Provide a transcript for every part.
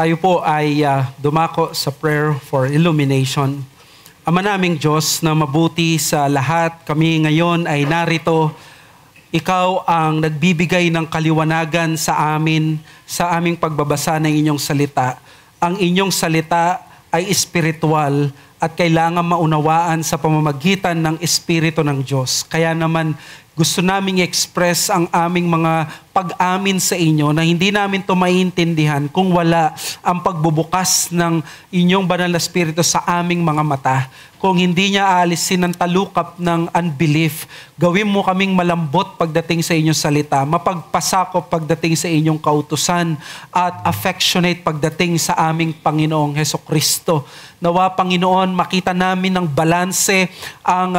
Tayo po ay dumako sa prayer for illumination. Ama naming Diyos na mabuti sa lahat, kami ngayon ay narito. Ikaw ang nagbibigay ng kaliwanagan sa amin, sa aming pagbabasa ng inyong salita. Ang inyong salita ay espiritual at kailangan maunawaan sa pamamagitan ng Espiritu ng Diyos. Kaya naman gusto naming i-express ang aming mga pag-amin sa inyo na hindi namin ito maintindihan kung wala ang pagbubukas ng inyong banal na Espiritu sa aming mga mata. Kung hindi niya aalisin ang talukap ng unbelief, gawin mo kaming malambot pagdating sa inyong salita, mapagpasakop pagdating sa inyong kautusan, at affectionate pagdating sa aming Panginoong Hesukristo. Nawa, Panginoon, makita namin ng balanse ang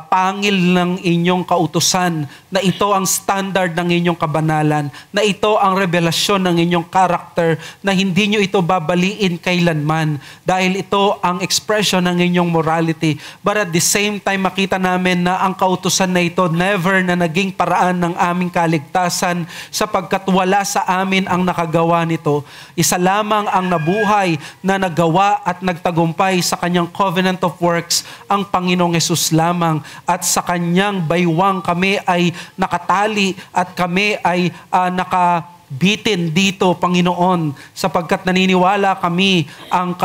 pangil ng inyong kautusan, na ito ang standard ng inyong kabanalan, na ito ang revelasyon ng inyong character, na hindi nyo ito babaliin kailanman, dahil ito ang expression ng inyong morality. But at the same time, makita namin na ang kautusan na ito never na naging paraan ng aming kaligtasan, sapagkat wala sa amin ang nakagawa nito. Isa lamang ang nabuhay, na nagawa at nagtagumpay sa kanyang covenant of works, ang Panginoong Hesus lamang, at sa kanyang baywang kami ay nakatali at kami ay nakabitin dito, Panginoon, sapagkat naniniwala kami ang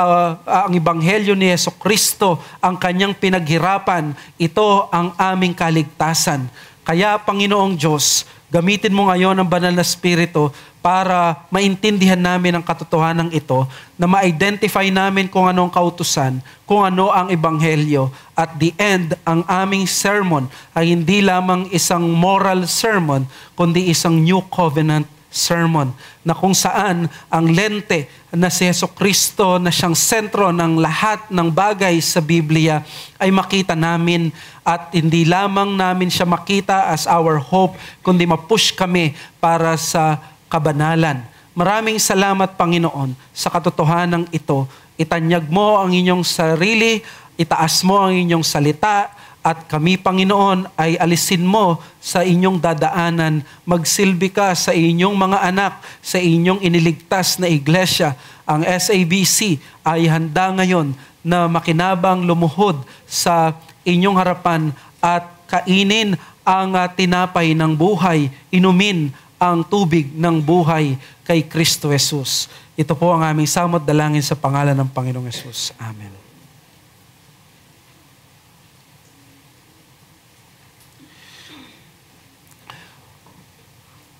Ebanghelyo ni Hesukristo, ang kanyang pinaghirapan, ito ang aming kaligtasan. Kaya, Panginoong Diyos, gamitin mo ngayon ang banal na Espiritu para maintindihan namin ang katotohanan ito, na ma-identify namin kung ano ang kautusan, kung ano ang Ebanghelyo. At the end, ang aming sermon ay hindi lamang isang moral sermon, kundi isang new covenant sermon, na kung saan ang lente na si Hesukristo na siyang sentro ng lahat ng bagay sa Biblia ay makita namin, at hindi lamang namin siya makita as our hope, kundi mapush kami para sa kabanalan. Maraming salamat, Panginoon, sa katotohanan ito. Itanyag mo ang inyong sarili, itaas mo ang inyong salita, at kami, Panginoon, ay alisin mo sa inyong dadaanan. Magsilbi ka sa inyong mga anak, sa inyong iniligtas na iglesia. Ang SABC ay handa ngayon na makinabang lumuhod sa inyong harapan at kainin ang tinapay ng buhay, inumin ang tubig ng buhay kay Kristo Jesus. Ito po ang aming samot dalangin sa pangalan ng Panginoong Jesus. Amen.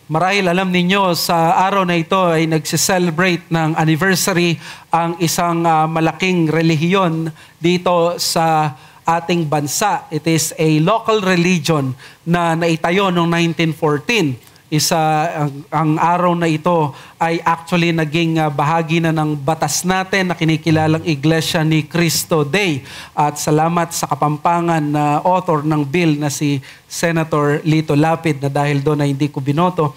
Marahil alam ninyo, sa araw na ito ay nagse-celebrate ng anniversary ang isang malaking relihiyon dito sa ating bansa. It is a local religion na naitayo noong 1914. Ang araw na ito ay actually naging bahagi na ng batas natin na kinikilalang Iglesia ni Cristo Day. At salamat sa Kapampangan na author ng bill na si Senator Lito Lapid, na dahil doon ay hindi ko binoto.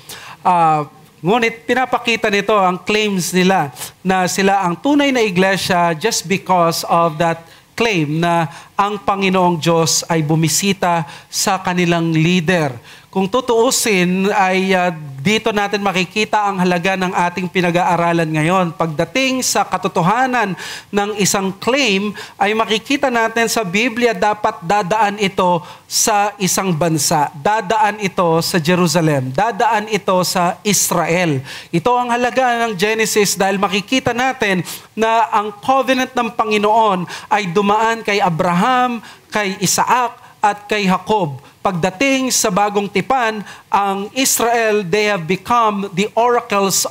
Ngunit pinapakita nito ang claims nila na sila ang tunay na iglesia just because of that claim na ang Panginoong Diyos ay bumisita sa kanilang leader. Kung tutuusin ay dito natin makikita ang halaga ng ating pinag-aaralan ngayon. Pagdating sa katotohanan ng isang claim, ay makikita natin sa Biblia dapat dadaan ito sa isang bansa. Dadaan ito sa Jerusalem. Dadaan ito sa Israel. Ito ang halaga ng Genesis, dahil makikita natin na ang covenant ng Panginoon ay dumaan kay Abraham, kay Isaac, at kay Jacob. Pagdating sa bagong tipan, ang Israel, they have become the oracles,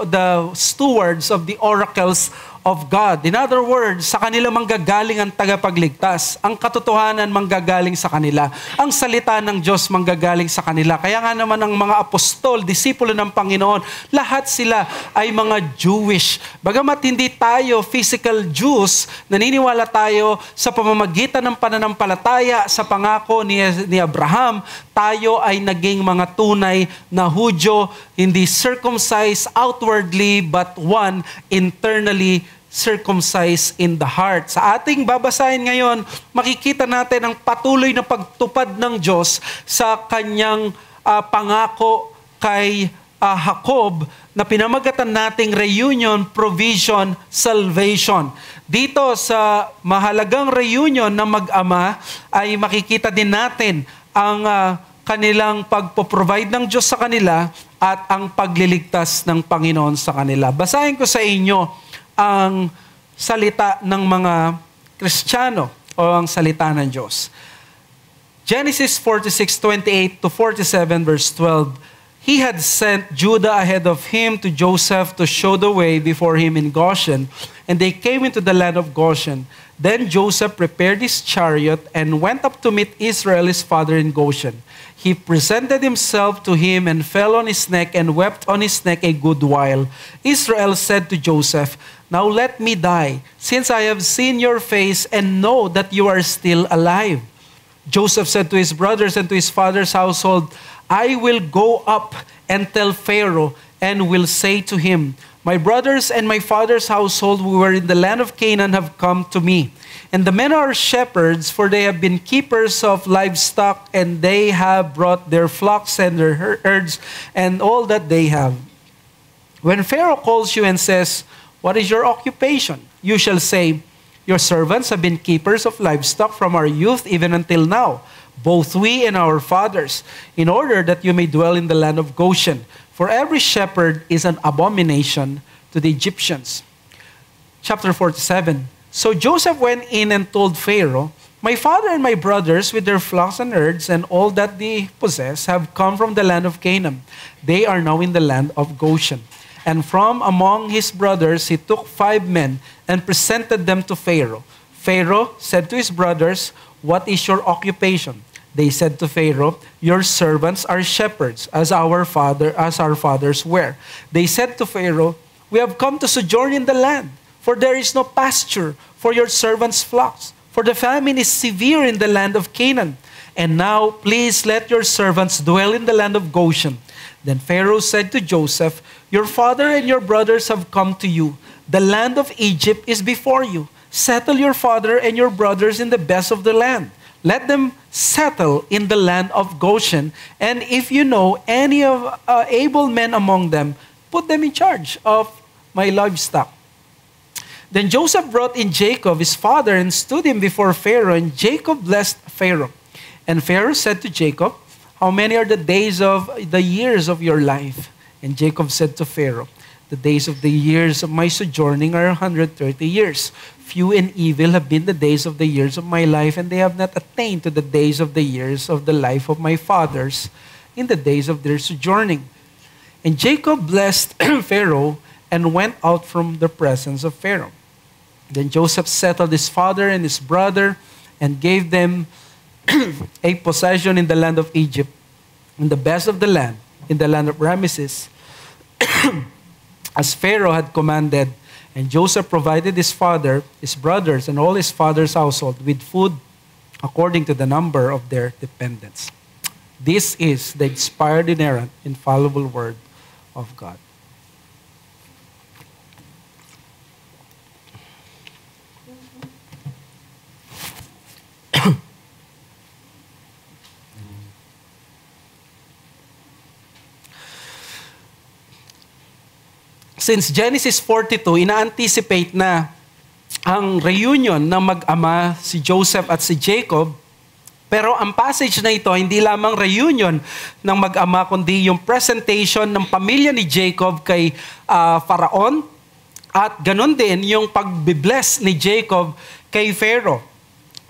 the stewards of the oracles of God. In other words, sa kanila manggagaling ang tagapagligtas. Ang katotohanan manggagaling sa kanila. Ang salita ng Diyos manggagaling sa kanila. Kaya nga naman ang mga apostol, disipulo ng Panginoon, lahat sila ay mga Jewish. Bagamat hindi tayo physical Jews, naniniwala tayo sa pamamagitan ng pananampalataya sa pangako ni Abraham, tayo ay naging mga tunay na Hudyo, hindi circumcised outwardly but one internally circumcised in the heart. Sa ating babasahin ngayon, makikita natin ang patuloy na pagtupad ng Diyos sa kanyang pangako kay Jacob na pinamagatan nating reunion, provision, salvation. Dito sa mahalagang reunion ng mag-ama ay makikita din natin ang kanilang pagpo-provide ng Diyos sa kanila at ang pagliligtas ng Panginoon sa kanila. Basahin ko sa inyo ang salita ng mga Kristiyano o ang salita ng Diyos. Genesis 46:28 to 47 verse 12. He had sent Judah ahead of him to Joseph to show the way before him in Goshen, and they came into the land of Goshen. Then Joseph prepared his chariot and went up to meet Israel his father in Goshen. He presented himself to him and fell on his neck and wept on his neck a good while. Israel said to Joseph, "Now let me die, since I have seen your face and know that you are still alive." Joseph said to his brothers and to his father's household, "I will go up and tell Pharaoh and will say to him, 'My brothers and my father's household who were in the land of Canaan have come to me. And the men are shepherds, for they have been keepers of livestock, and they have brought their flocks and their herds and all that they have.' When Pharaoh calls you and says, 'What is your occupation?' you shall say, 'Your servants have been keepers of livestock from our youth even until now, both we and our fathers, in order that you may dwell in the land of Goshen. For every shepherd is an abomination to the Egyptians." Chapter 47. So Joseph went in and told Pharaoh, "My father and my brothers with their flocks and herds and all that they possess have come from the land of Canaan. They are now in the land of Goshen." And from among his brothers he took 5 men and presented them to Pharaoh. Pharaoh said to his brothers, "What is your occupation?" They said to Pharaoh, "Your servants are shepherds, as our fathers were." They said to Pharaoh, "We have come to sojourn in the land, for there is no pasture for your servants' flocks, for the famine is severe in the land of Canaan. And now please let your servants dwell in the land of Goshen." Then Pharaoh said to Joseph, "Your father and your brothers have come to you. The land of Egypt is before you. Settle your father and your brothers in the best of the land. Let them settle in the land of Goshen. And if you know any of able men among them, put them in charge of my livestock." Then Joseph brought in Jacob, his father, and stood him before Pharaoh. And Jacob blessed Pharaoh. And Pharaoh said to Jacob, "How many are the days of the years of your life?" And Jacob said to Pharaoh, "The days of the years of my sojourning are 130 years. Few and evil have been the days of the years of my life, and they have not attained to the days of the years of the life of my fathers in the days of their sojourning." And Jacob blessed Pharaoh and went out from the presence of Pharaoh. Then Joseph settled his father and his brother and gave them a possession in the land of Egypt, in the best of the land, in the land of Ramesses, as Pharaoh had commanded. And Joseph provided his father, his brothers, and all his father's household with food according to the number of their dependents. This is the inspired, inerrant, infallible word of God. Since Genesis 42, ina-anticipate na ang reunion ng mag-ama si Joseph at si Jacob. Pero ang passage na ito, hindi lamang reunion ng mag-ama, kundi yung presentation ng pamilya ni Jacob kay Faraon. At ganun din yung pag-bless ni Jacob kay Pharaoh.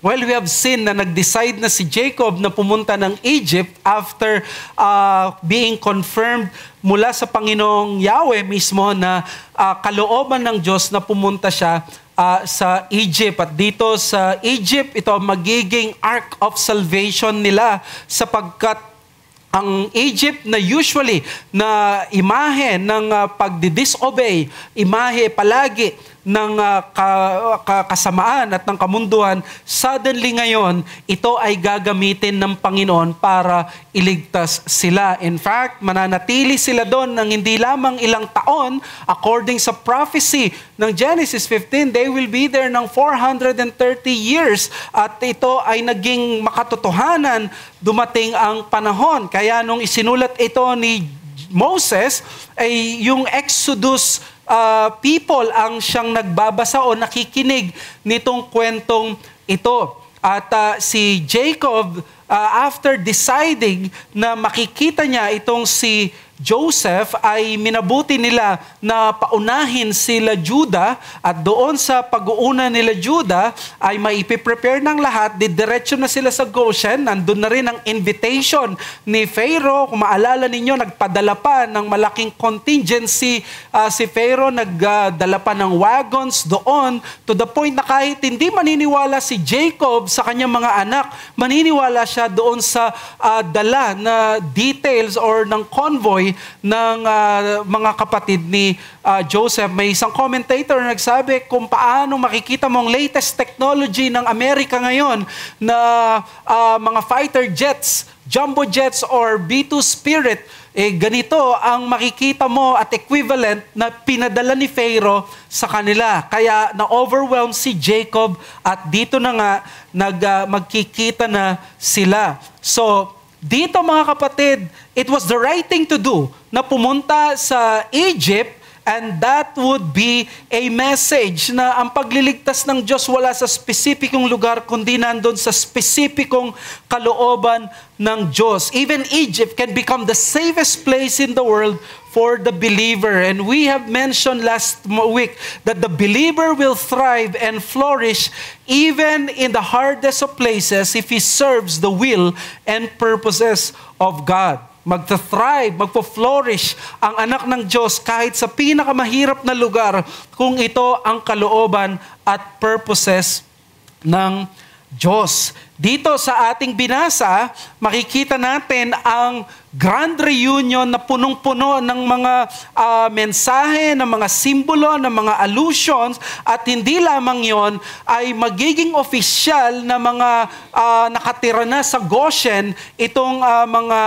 Well, we have seen na nag-decide na si Jacob na pumunta ng Egypt after being confirmed mula sa Panginoong Yahweh mismo na kalooban ng Diyos na pumunta siya sa Egypt. At dito sa Egypt, ito magiging ark of salvation nila sapagkat ang Egypt na usually na imahe ng pagdidisobey, imahe palagi ng kasamaan at ng kamunduhan, suddenly ngayon, ito ay gagamitin ng Panginoon para iligtas sila. In fact, mananatili sila doon ng hindi lamang ilang taon. According sa prophecy ng Genesis 15, they will be there ng 430 years. At ito ay naging makatotohanan, dumating ang panahon. Kaya nung isinulat ito ni Moses, ay yung Exodus people ang siyang nagbabasa o nakikinig nitong kwentong ito. At si Jacob, after deciding na makikita niya itong si Joseph, ay minabuti nila na paunahin sila Judah, at doon sa pag-uuna nila Judah ay maipiprepare ng lahat, didiretso na sila sa Goshen. Nandun na rin ang invitation ni Pharaoh. Kung maalala ninyo, nagpadala pa ng malaking contingency si Pharaoh, nagdala pa ng wagons doon, to the point na kahit hindi maniniwala si Jacob sa kanyang mga anak, maniniwala siya doon sa dala na details or ng convoy ng mga kapatid ni Joseph. May isang commentator na nagsabi kung paano makikita mong latest technology ng Amerika ngayon na mga fighter jets, jumbo jets or B-2 Spirit, ganito ang makikita mo at equivalent na pinadala ni Pharaoh sa kanila. Kaya na-overwhelm si Jacob at dito na nga magkikita na sila. So, dito mga kapatid, it was the right thing to do na pumunta sa Egypt, and that would be a message na ang pagliligtas ng Diyos wala sa spesipikong lugar, kundi nandun sa spesipikong kalooban ng Diyos. Even Egypt can become the safest place in the world for the believer. And we have mentioned last week that the believer will thrive and flourish even in the hardest of places if he serves the will and purposes of God. Magta-thrive, magpo-flourish ang anak ng Diyos kahit sa pinakamahirap na lugar kung ito ang kalooban at purposes ng Diyos. Dito sa ating binasa, makikita natin ang grand reunion na punong-puno ng mga mensahe, ng mga simbolo, ng mga allusions, at hindi lamang yon ay magiging opisyal na mga nakatira na sa Goshen itong mga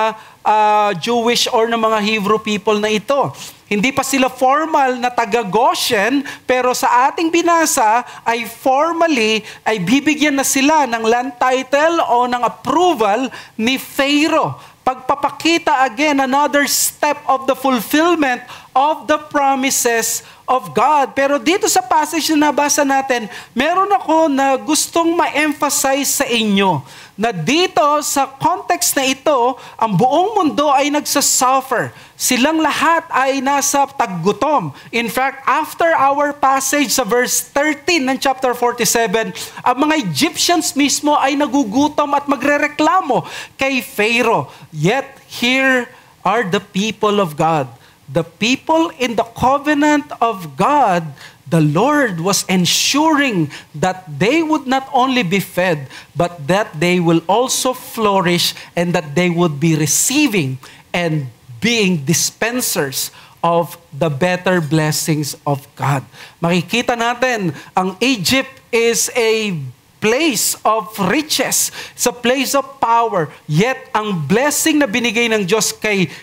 Jewish or ng mga Hebrew people na ito. Hindi pa sila formal na taga-Goshen, pero sa ating binasa ay formally ay bibigyan na sila ng land title o ng approval ni Pharaoh. Pagpapakita again, another step of the fulfillment of the promises of God. Pero dito sa passage na nabasa natin, meron ako na gustong ma-emphasize sa inyo na dito sa context na ito, ang buong mundo ay nagsasuffer. Silang lahat ay nasa taggutom. In fact, after our passage sa verse 13 ng chapter 47, ang mga Egyptians mismo ay nagugutom at magrereklamo kay Pharaoh. Yet, here are the people of God. The people in the covenant of God, the Lord was ensuring that they would not only be fed, but that they will also flourish and that they would be receiving and being dispensers of the better blessings of God. Makikita natin, ang Egypt is a place of riches. It's a place of power. Yet, ang blessing na binigay ng Diyos kay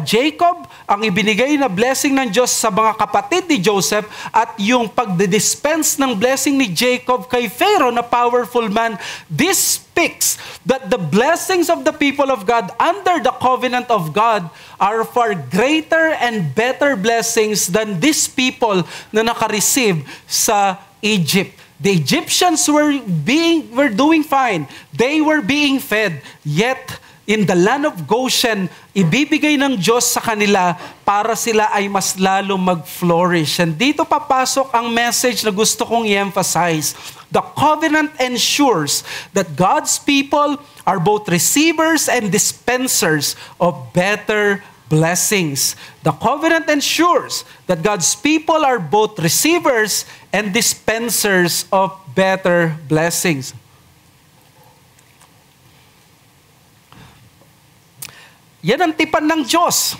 Jacob, ang ibinigay na blessing ng Diyos sa mga kapatid ni Joseph, at yung pagdidispense ng blessing ni Jacob kay Pharaoh na powerful man, this speaks that the blessings of the people of God under the covenant of God are far greater and better blessings than these people na nakareceive sa Egypt. The Egyptians were doing fine. They were being fed. Yet, in the land of Goshen, ibibigay ng Diyos sa kanila para sila ay mas lalo mag-flourish. And dito papasok ang message na gusto kong i-emphasize. The covenant ensures that God's people are both receivers and dispensers of better blessings. The covenant ensures that God's people are both receivers and dispensers of better blessings. Yan ang tipan ng Diyos.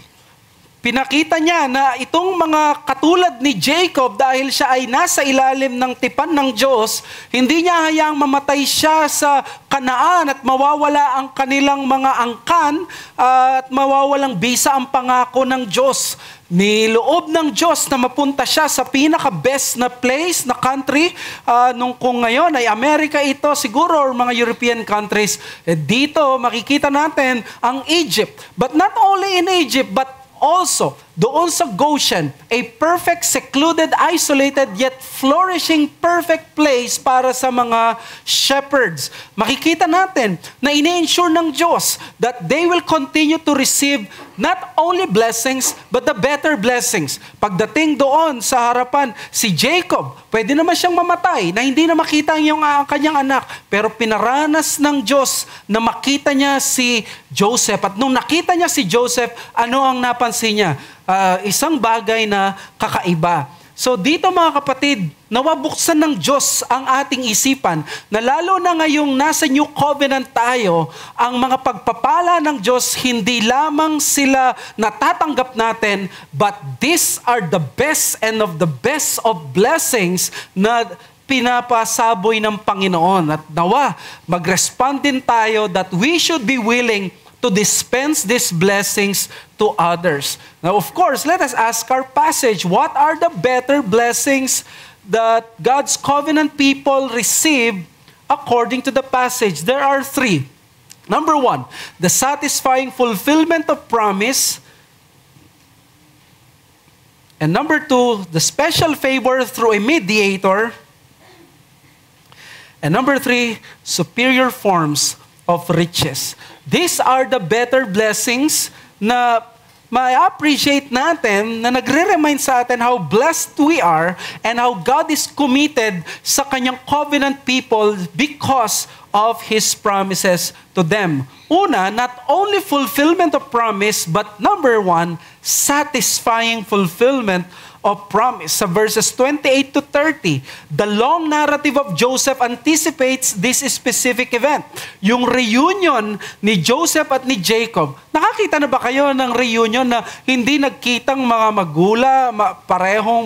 Pinakita niya na itong mga katulad ni Jacob, dahil siya ay nasa ilalim ng tipan ng Diyos, hindi niya hayaang mamatay siya sa Kanaan at mawawala ang kanilang mga angkan at mawawalang bisa ang pangako ng Diyos. Niloob ng Diyos na mapunta siya sa pinaka-best na place, na country, kung ngayon ay Amerika ito, siguro, or mga European countries. Dito makikita natin ang Egypt. But not only in Egypt, but also, doon sa Goshen, a perfect, secluded, isolated, yet flourishing, perfect place para sa mga shepherds. Makikita natin na ine-ensure ng Diyos that they will continue to receive not only blessings, but the better blessings. Pagdating doon sa harapan, si Jacob, pwede naman siyang mamatay, na hindi na makita yung kanyang anak, pero pinaranas ng Diyos na makita niya si Joseph. At nung nakita niya si Joseph, ano ang napansin niya? Isang bagay na kakaiba. So dito mga kapatid, nawabuksan ng Diyos ang ating isipan na lalo na ngayong nasa New Covenant tayo, ang mga pagpapala ng Diyos, hindi lamang sila natatanggap natin, but these are the best and of the best of blessings na pinapasaboy ng Panginoon. At nawa, mag-respond din tayo that we should be willing to dispense these blessings to others. Now, of course, let us ask our passage, what are the better blessings that God's covenant people receive according to the passage? There are three. Number one, the satisfying fulfillment of promise. And number two, the special favor through a mediator. And number three, superior forms of riches. These are the better blessings na ma-appreciate natin, na nagre-remind sa atin how blessed we are and how God is committed sa kanyang covenant people because of His promises to them. Una, not only fulfillment of promise, but number one, satisfying fulfillment of promise. Sa verses 28 to 30, the long narrative of Joseph anticipates this specific event. Yung reunion ni Joseph at ni Jacob. Nakakita na ba kayo ng reunion na hindi nagkitang mga parehong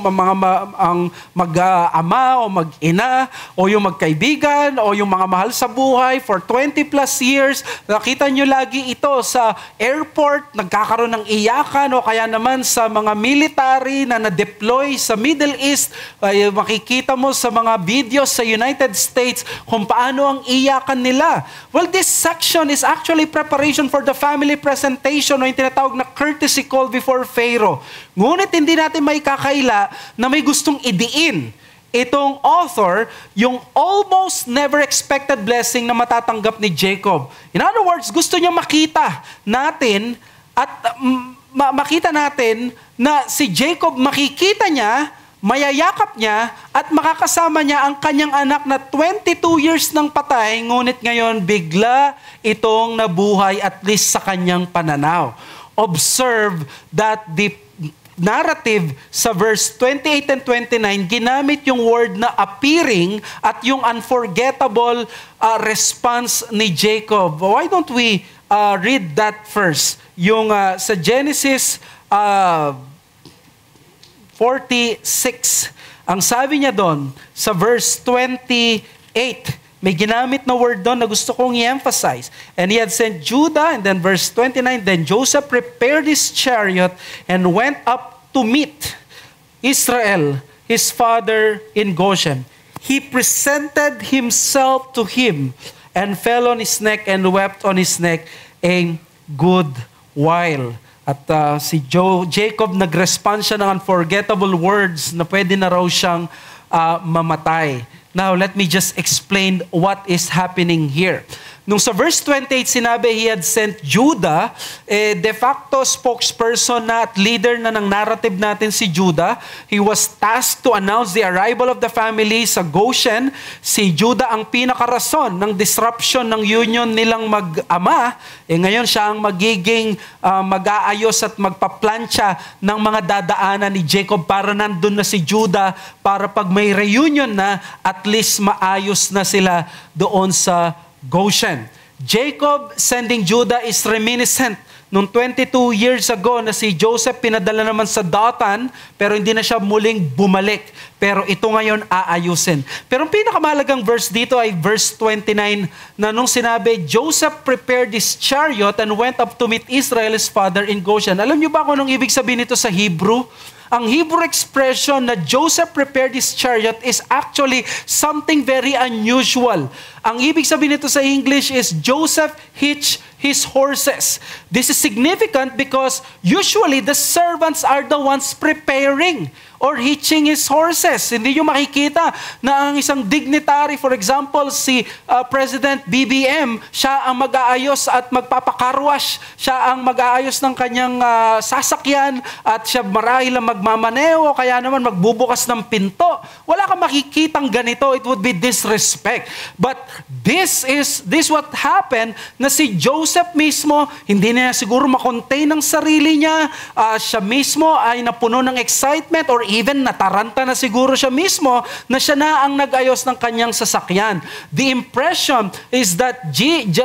ang mag-ama o mag-ina o yung magkaibigan o yung mga mahal sa buhay for 20 plus years? Nakita nyo lagi ito sa airport, nagkakaroon ng iyakan o kaya naman sa mga military na deploy sa Middle East, ay makikita mo sa mga videos sa United States kung paano ang iyakan nila. Well, this section is actually preparation for the family presentation o yung tinatawag na courtesy call before Pharaoh. Ngunit hindi natin may kakaila na may gustong idiin itong author yung almost never expected blessing na matatanggap ni Jacob. In other words, gusto niya makita natin at makita natin na si Jacob, makikita niya, mayayakap niya, at makakasama niya ang kanyang anak na 22 years nang patay, ngunit ngayon bigla itong nabuhay at least sa kanyang pananaw. Observe that the narrative sa verse 28 and 29, ginamit yung word na appearing at yung unforgettable response ni Jacob. Why don't we read that first? Yung sa Genesis 46, ang sabi niya doon sa verse 28, may ginamit na word doon na gusto kong i-emphasize. And he had sent Judah, and then verse 29, then Joseph prepared his chariot and went up to meet Israel, his father, in Goshen. He presented himself to him and fell on his neck and wept on his neck a good while. At si Jacob nag-respond siya ng unforgettable words na pwede na raw siyang mamatay. Now, let me just explain what is happening here. Nung sa verse 28, sinabi he had sent Judah, de facto spokesperson na at leader na ng narrative natin si Judah. He was tasked to announce the arrival of the family sa Goshen. Si Judah ang pinakarason ng disruption ng union nilang mag-ama. Ngayon siya ang magiging mag-aayos at magpaplantsa ng mga dadaanan ni Jacob para nandun na si Judah para pag may reunion na, at least maayos na sila doon sa Goshen. Jacob sending Judah is reminiscent nung 22 years ago na si Joseph pinadala naman sa Dothan, pero hindi na siya muling bumalik. Pero ito ngayon aayusin. Pero ang pinakamahalagang verse dito ay verse 29 na nung sinabi, Joseph prepared his chariot and went up to meet Israel, his father, in Goshen. Alam niyo ba kung anong ibig sabihin nito sa Hebrew? Ang Hebrew expression na Joseph prepared his chariot is actually something very unusual. Ang ibig sabihin nito sa English is Joseph hitched his horses. This is significant because usually the servants are the ones preparing or hitching his horses. Hindi nyo makikita na ang isang dignitary, for example, si President BBM, siya ang mag-aayos at magpapakarwash. Siya ang mag-aayos ng kanyang sasakyan at siya marahil ang magmamaneo, kaya naman magbubukas ng pinto. Wala kang makikitang ganito. It would be disrespect. But this what happened na si Joseph mismo, hindi na siguro makontain ang sarili niya. Siya mismo ay napuno ng excitement or even nataranta na siguro siya mismo na siya na ang nag-ayos ng kanyang sasakyan. The impression is that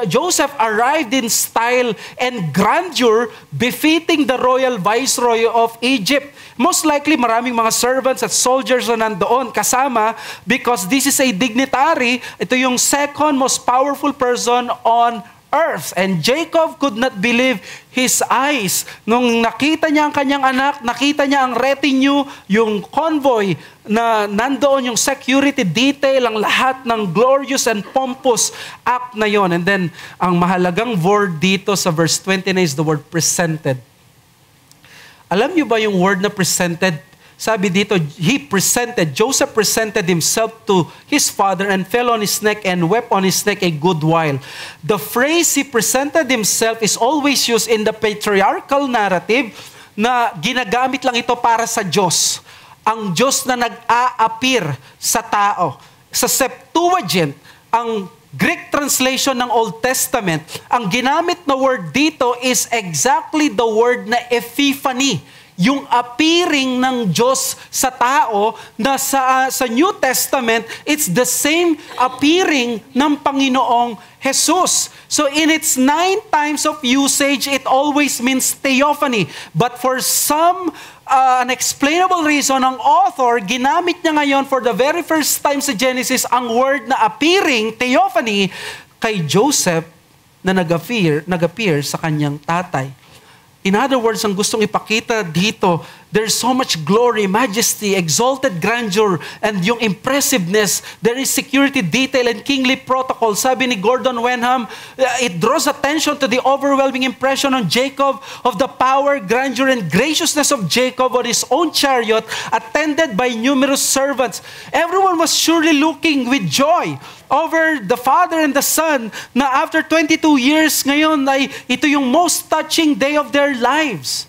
Joseph arrived in style and grandeur befitting the royal viceroy of Egypt. Most likely maraming mga servants at soldiers na nandoon kasama because this is a dignitary. Ito yung second most powerful person on earth. And Jacob could not believe his eyes. Nung nakita niya ang kanyang anak, nakita niya ang retinue, yung convoy na nandoon, yung security detail, ang lahat ng glorious and pompous act na yon. And then, ang mahalagang word dito sa verse 29 is the word presented. Alam niyo ba yung word na presented? Sabi dito, Joseph presented himself to his father and fell on his neck and wept on his neck a good while. The phrase he presented himself is always used in the patriarchal narrative na ginagamit lang ito para sa Diyos. Ang Diyos na nag-a-appear sa tao. Sa Septuagint, ang Greek translation ng Old Testament, ang ginamit na word dito is exactly the word na epiphany. Yung appearing ng Diyos sa tao na sa New Testament, it's the same appearing ng Panginoong Jesus. So in its 9 times of usage, it always means theophany. But for some unexplainable reason, ang author, ginamit niya ngayon for the very first time sa Genesis, ang word na appearing, theophany, kay Joseph na nag-appear sa kanyang tatay. In other words, ang gustong ipakita dito, there's so much glory, majesty, exalted grandeur, and yung impressiveness. There is security detail and kingly protocol. Sabi ni Gordon Wenham, it draws attention to the overwhelming impression on Jacob of the power, grandeur, and graciousness of Jacob on his own chariot, attended by numerous servants. Everyone was surely looking with joy over the father and the son na after 22 years ngayon ay ito yung most touching day of their lives.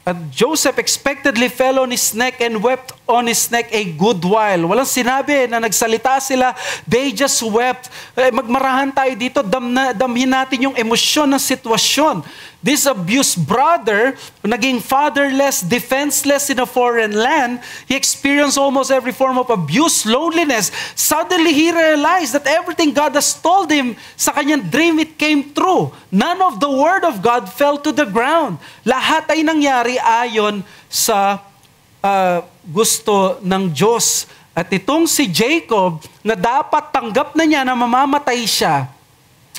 At Joseph expectedly fell on his neck and wept on his neck a good while. Walang sinabi na nagsalita sila. They just wept. Magmarahan tayo dito. Damhin natin yung emosyon ng sitwasyon. This abused brother, naging fatherless, defenseless in a foreign land, he experienced almost every form of abuse, loneliness. Suddenly he realized that everything God has told him sa kanyang dream, it came true. None of the word of God fell to the ground. Lahat ay nangyari ayon sa gusto ng Diyos. At itong si Jacob, na dapat tanggap na niya na mamamatay siya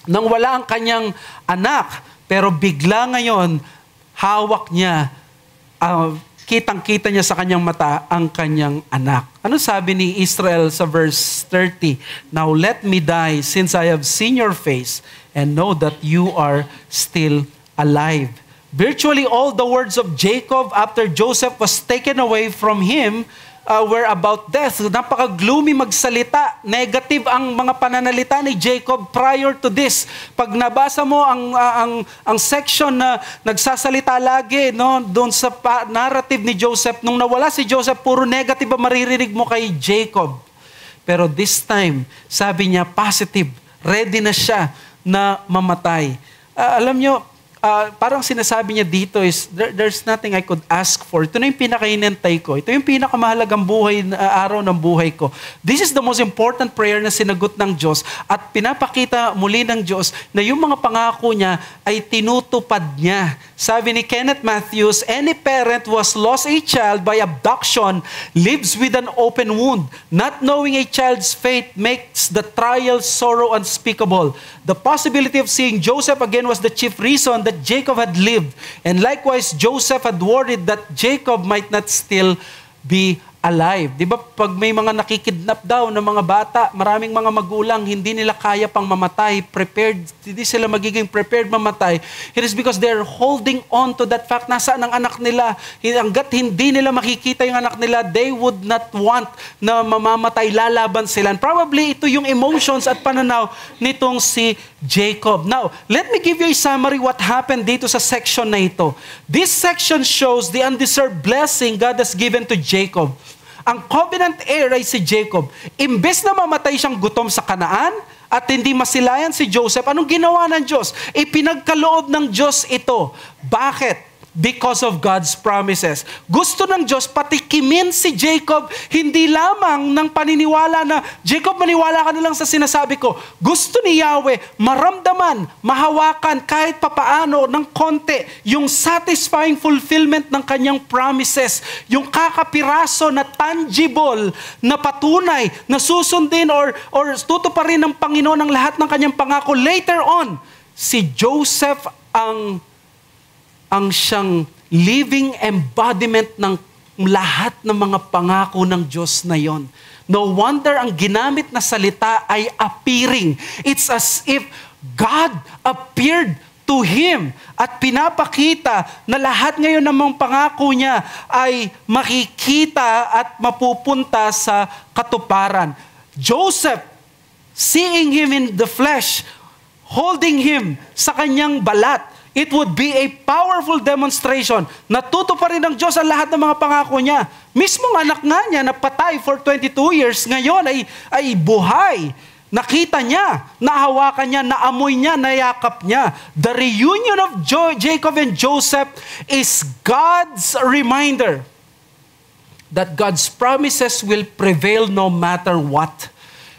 nang wala ang kanyang anak, pero bigla ngayon, hawak niya, kitang-kita niya sa kanyang mata ang kanyang anak. Ano sabi ni Israel sa verse 30? Now let me die since I have seen your face and know that you are still alive. Virtually all the words of Jacob after Joseph was taken away from him were about death. Napaka-gloomy magsalita. Negative ang mga pananalita ni Jacob prior to this. Pag nabasa mo ang section na nagsasalita lagi doon sa narrative ni Joseph, nung nawala si Joseph, puro negative ang maririnig mo kay Jacob. Pero this time, sabi niya, positive. Ready na siya na mamatay. Alam nyo, parang sinasabi niya dito is, there's nothing I could ask for. Ito na yung pinakahinintay ko. Ito yung pinakamahalagang araw ng buhay ko. This is the most important prayer na sinagot ng Diyos at pinapakita muli ng Diyos na yung mga pangako niya ay tinutupad niya. Sabi ni Kenneth Matthews, any parent who has lost a child by abduction lives with an open wound. Not knowing a child's fate makes the trial sorrow unspeakable. The possibility of seeing Joseph again was the chief reason that Jacob had lived. And likewise, Joseph had worried that Jacob might not still be alive. Di ba pag may mga nakikidnap daw ng mga bata, maraming mga magulang, hindi nila kaya pang mamatay, hindi sila magiging prepared mamatay. It is because they're holding on to that fact, nasaan ang anak nila. Hanggat hindi nila makikita yung anak nila, they would not want na mamamatay, lalaban sila. And probably ito yung emotions at pananaw nitong si Jacob. Now, let me give you a summary what happened dito sa section na ito. This section shows the undeserved blessing God has given to Jacob. Ang covenant heir ay si Jacob. Imbes na mamatay siyang gutom sa Kanaan at hindi masilayan si Joseph, anong ginawa ng Diyos? Ipinagkaloob ng Diyos ito. Bakit? Because of God's promises. Gusto ng Diyos patikimin si Jacob, hindi lamang ng paniniwala na, Jacob, maniwala ka na lang sa sinasabi ko. Gusto ni Yahweh maramdaman, mahawakan kahit papaano ng konti yung satisfying fulfillment ng kanyang promises, yung kakapiraso na tangible, na patunay, na susundin or tutuparin ng Panginoon ang lahat ng kanyang pangako. Later on, si Joseph ang siyang living embodiment ng lahat ng mga pangako ng Diyos na yon. No wonder ang ginamit na salita ay appearing. It's as if God appeared to him at pinapakita na lahat ngayon ng mga pangako niya ay makikita at mapupunta sa katuparan. Joseph, seeing him in the flesh, holding him sa kanyang balat, it would be a powerful demonstration na tutuparin ng Diyos ang lahat ng mga pangako niya. Mismong anak nga niya na patay for 22 years, ngayon ay buhay. Nakita niya, nahawakan niya, naamoy niya, nayakap niya. The reunion of Jacob and Joseph is God's reminder that God's promises will prevail no matter what.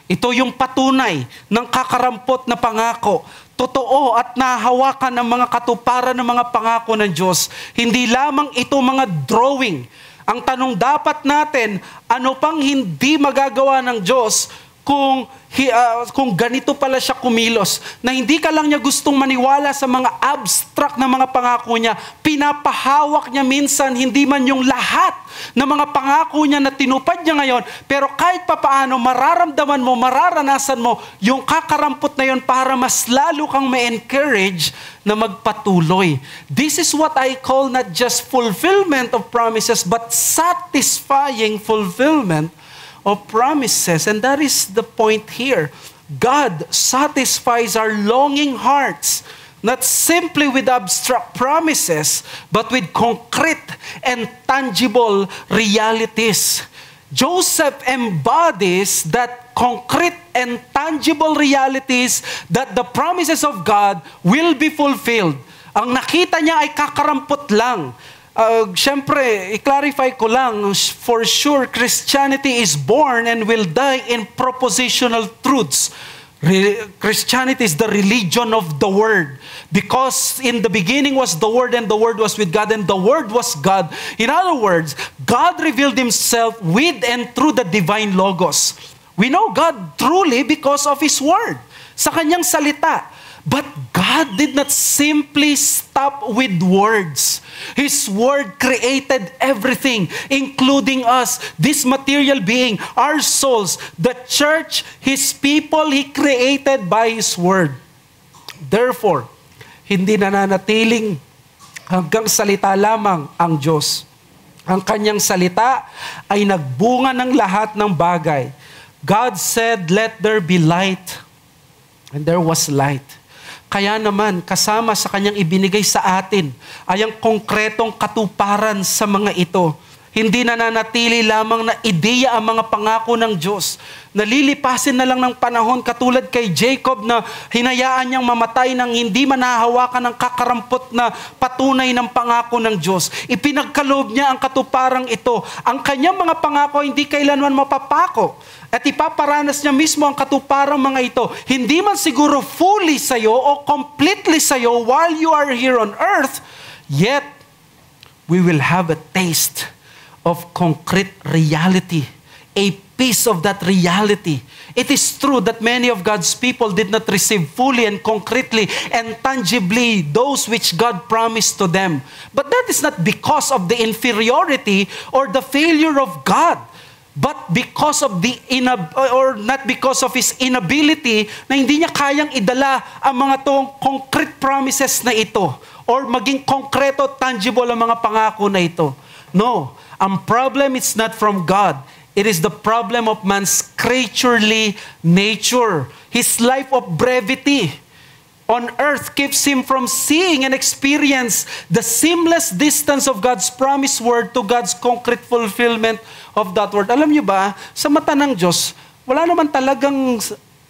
Ito yung patunay ng kakarampot na pangako. Totoo at nahawakan ng mga katuparan ng mga pangako ng Diyos. Hindi lamang ito mga drawing. Ang tanong dapat natin, ano pang hindi magagawa ng Diyos kung ganito pala siya kumilos, na hindi ka lang niya gustong maniwala sa mga abstract na mga pangako niya, pinapahawak niya minsan hindi man yung lahat ng mga pangako niya na tinupad niya ngayon, pero kahit papaano mararamdaman mo, mararanasan mo yung kakarampot na yun para mas lalo kang ma-encourage na magpatuloy. This is what I call not just fulfillment of promises, but satisfying fulfillment of promises. And that is the point here. God satisfies our longing hearts, not simply with abstract promises, but with concrete and tangible realities. Joseph embodies that concrete and tangible realities that the promises of God will be fulfilled. Ang nakita niya ay kakarampot lang. Siyempre, i-clarify ko lang, for sure, Christianity is born and will die in propositional truths. Christianity is the religion of the Word. Because in the beginning was the Word, and the Word was with God, and the Word was God. In other words, God revealed Himself with and through the divine Logos. We know God truly because of His Word, sa Kanyang salita. But God did not simply stop with words. His Word created everything, including us, this material being, our souls, the church, His people, He created by His Word. Therefore, hindi nananatiling hanggang salita lamang ang Diyos. Ang Kanyang salita ay nagbunga ng lahat ng bagay. God said, "Let there be light." And there was light. Kaya naman, kasama sa Kanyang ibinigay sa atin ay ang konkretong katuparan sa mga ito. Hindi nananatili lamang na ideya ang mga pangako ng Diyos. Nalilipasin na lang ng panahon katulad kay Jacob na hinayaan niyang mamatay nang hindi manahawakan ng kakarampot na patunay ng pangako ng Diyos. Ipinagkaloob niya ang katuparang ito. Ang kanyang mga pangako hindi kailanman mapapako. At ipaparanas niya mismo ang katuparang mga ito. Hindi man siguro fully sa'yo o completely sa'yo while you are here on earth, yet we will have a taste of concrete reality, a piece of that reality. It is true that many of God's people did not receive fully and concretely and tangibly those which God promised to them. But that is not because of the inferiority or the failure of God, but because of not because of His inability na hindi niya kayang idala ang mga tong concrete promises na ito or maging konkreto, tangible ang mga pangako na ito. No, ang problem is not from God. It is the problem of man's creaturely nature. His life of brevity on earth keeps him from seeing and experience the seamless distance of God's promised word to God's concrete fulfillment of that word. Alam niyo ba, sa mata ng Diyos, wala naman talagang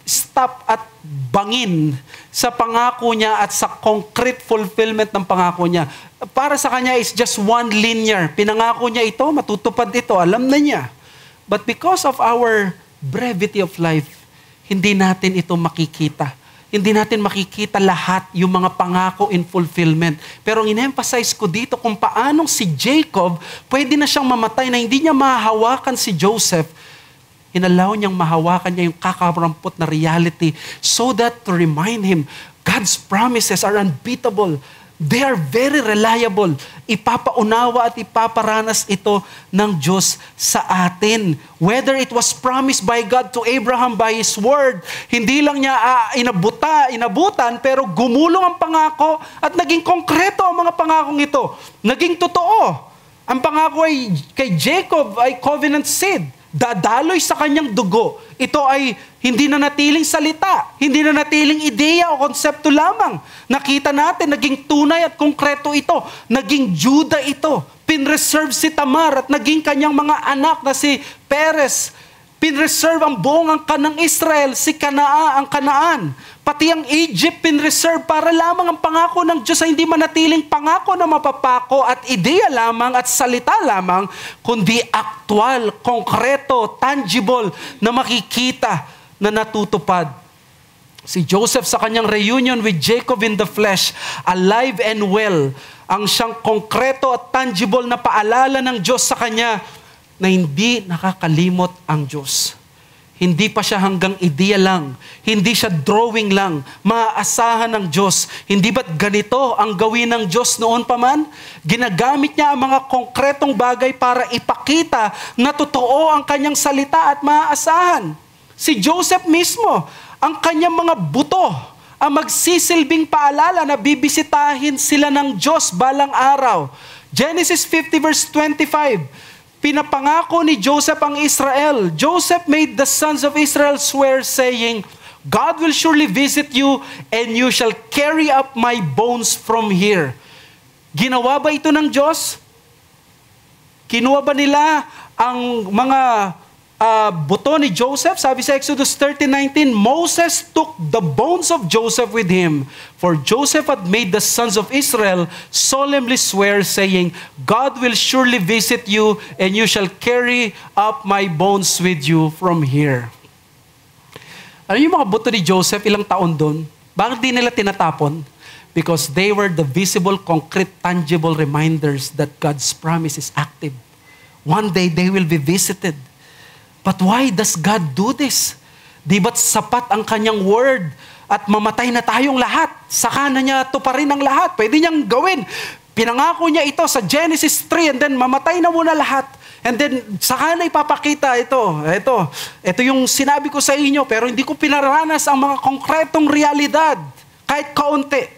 stop at bangin sa pangako niya at sa concrete fulfillment ng pangako niya. Para sa kanya is just one linear. Pinangako niya ito, matutupad ito, alam na niya. But because of our brevity of life, hindi natin ito makikita. Hindi natin makikita lahat yung mga pangako in fulfillment. Pero ang in-emphasize ko dito kung paanong si Jacob pwede na siyang mamatay na hindi niya mahahawakan si Joseph. Inalaw niyang mahawakan niya yung kakarampot na reality so that to remind him, God's promises are unbeatable. They are very reliable. Ipapaunawa at ipaparanas ito ng Diyos sa atin. Whether it was promised by God to Abraham by His word, hindi lang niya inabutan, pero gumulong ang pangako at naging konkreto ang mga pangakong ito. Naging totoo. Ang pangako ay kay Jacob ay covenant seed. Dadaloy sa kanyang dugo. Ito ay hindi na natiling salita, hindi na natiling ideya o konsepto lamang. Nakita natin, naging tunay at konkreto ito. Naging Juda ito. Pinreserve si Tamar at naging kanyang mga anak na si Perez. Pinreserve ang buong angkan ng Israel, si ang Kanaan. Pati ang Egypt pinreserve para lamang ang pangako ng Diyos ay hindi manatiling pangako na mapapako at ideya lamang at salita lamang, kundi aktwal, konkreto, tangible na makikita na natutupad. Si Joseph sa kanyang reunion with Jacob in the flesh, alive and well, ang siyang konkreto at tangible na paalala ng Diyos sa kanya na hindi nakakalimot ang Diyos. Hindi pa siya hanggang ideya lang. Hindi siya drawing lang. Maaasahan ng Diyos. Hindi ba't ganito ang gawin ng Diyos noon pa man? Ginagamit niya ang mga konkretong bagay para ipakita na totoo ang kanyang salita at maaasahan. Si Joseph mismo, ang kanyang mga buto, ang magsisilbing paalala na bibisitahin sila ng Diyos balang araw. Genesis 50 verse 25, pinapangako ni Joseph ang Israel. Joseph made the sons of Israel swear saying, God will surely visit you and you shall carry up my bones from here. Ginawa ba ito ng Diyos? Kinuha ba nila ang mga buto ni Joseph? Sabi sa Exodus 30:19, Moses took the bones of Joseph with him, for Joseph had made the sons of Israel solemnly swear, saying, God will surely visit you, and you shall carry up my bones with you from here. Ano yung mga buto ni Joseph, ilang taon doon? Bakit di nila tinatapon? Because they were the visible, concrete, tangible reminders that God's promise is active. One day they will be visited. But why does God do this? Di ba't sapat ang kanyang word at mamatay na tayong lahat? Saka na niya tuparin ang lahat. Pwede niyang gawin. Pinangako niya ito sa Genesis 3 and then mamatay na muna lahat. And then saka na ipapakita ito. Ito yung sinabi ko sa inyo pero hindi ko pinaranas ang mga konkretong realidad. Kahit kaunti.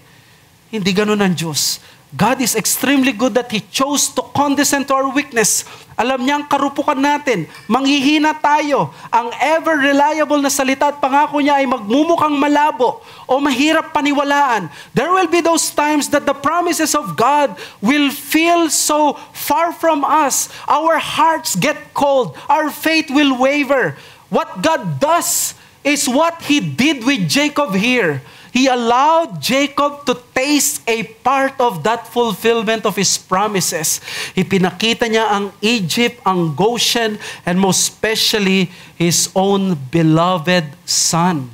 Hindi ganun ang Diyos. God is extremely good that He chose to condescend to our weakness. Alam niya ang karupukan natin. Manghihina tayo. Ang ever-reliable na salita at pangako niya ay magmumukhang malabo o mahirap paniwalaan. There will be those times that the promises of God will feel so far from us. Our hearts get cold. Our faith will waver. What God does is what He did with Jacob here. He allowed Jacob to taste a part of that fulfillment of His promises. Ipinakita niya ang Egypt, ang Goshen, and most especially His own beloved son.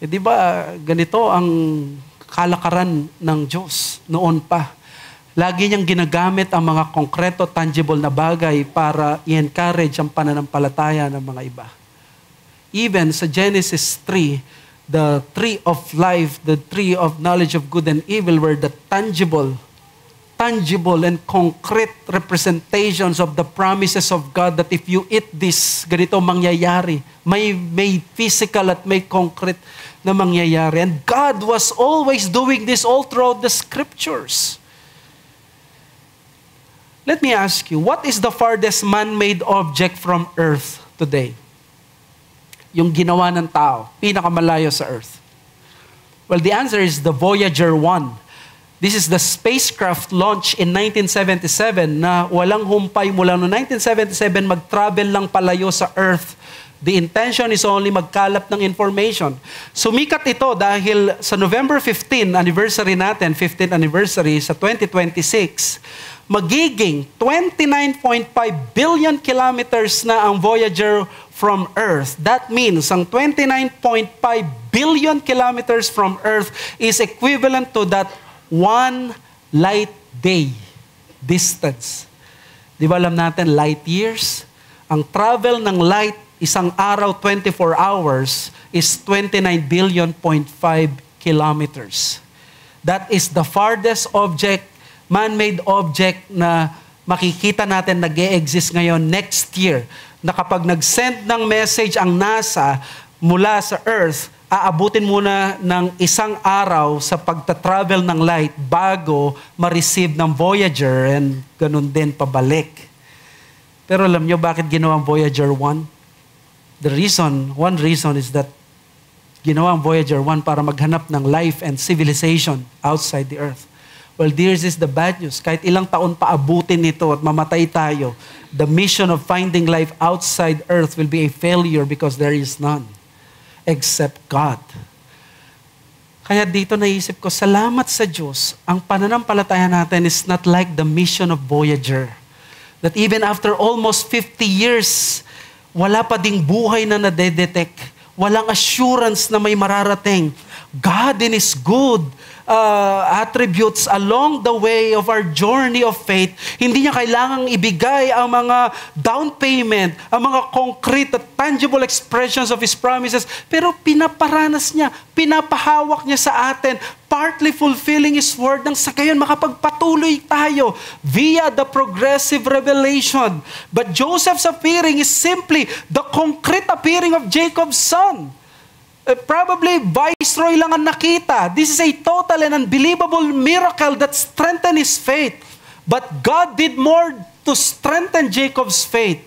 Di ba ganito ang kalakaran ng Diyos noon pa? Lagi niyang ginagamit ang mga konkreto, tangible na bagay para i-encourage ang pananampalataya ng mga iba. Even sa Genesis 3, the tree of life, the tree of knowledge of good and evil were the tangible and concrete representations of the promises of God that if you eat this, ganito mangyayari. May physical at may concrete na mangyayari. And God was always doing this all throughout the scriptures. Let me ask you, what is the farthest man-made object from earth today? Yung ginawa ng tao, pinakamalayo sa Earth? Well, the answer is the Voyager 1. This is the spacecraft launched in 1977 na walang humpay mula noong 1977 mag-travel lang palayo sa Earth. The intention is only magkalap ng information. Sumikat ito dahil sa November 15 anniversary natin, 15th anniversary sa 2026, magiging 29.5 billion kilometers na ang Voyager from Earth. That means ang 29.5 billion kilometers from Earth is equivalent to that one light day distance. Di ba alam natin, light years? Ang travel ng light, isang araw, 24 hours, is 29 billion 0.5 kilometers. That is the farthest object, man-made object na makikita natin nag-e-exist ngayon next year, na kapag nag-send ng message ang NASA mula sa Earth, aabutin muna ng isang araw sa pagta-travel ng light bago ma-receive ng Voyager and ganun din pabalik. Pero alam nyo bakit ginawang Voyager 1? One reason is that ginawang Voyager 1 para maghanap ng life and civilization outside the Earth. Well, this is the bad news. Kahit ilang taon pa abutin nito at mamatay tayo, the mission of finding life outside Earth will be a failure because there is none except God. Kaya dito naisip ko, salamat sa Diyos, ang pananampalataya natin is not like the mission of Voyager. That even after almost 50 years, wala pa ding buhay na nadedetect. Walang assurance na may mararating. God in His good attributes along the way of our journey of faith, hindi niya kailangang ibigay ang mga down payment, ang mga concrete at tangible expressions of His promises, pero pinaparanas niya, pinapahawak niya sa atin, partly fulfilling His word nang sa gayon makapagpatuloy tayo via the progressive revelation. But Joseph's appearing is simply the concrete appearing of Jacob's son. Probably Viceroy lang ang nakita. This is a total and unbelievable miracle that strengthened his faith. But God did more to strengthen Jacob's faith.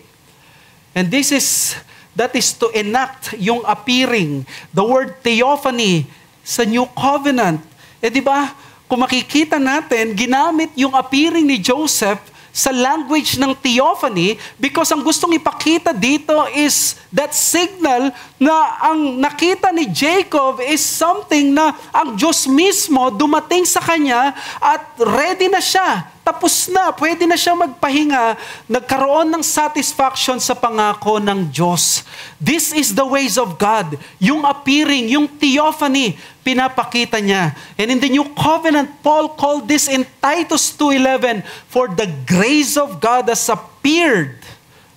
And that is to enact yung appearing, the word theophany sa New Covenant. Di ba, kung makikita natin, ginamit yung appearing ni Joseph sa language ng theophany because ang gustong ipakita dito is that signal na ang nakita ni Jacob is something na ang Diyos mismo dumating sa kanya at ready na siya. Tapos na, pwede na siya magpahinga, nagkaroon ng satisfaction sa pangako ng Diyos. This is the ways of God. Yung appearing, yung theophany, pinapakita niya. And in the New Covenant, Paul called this in Titus 2:11, for the grace of God has appeared,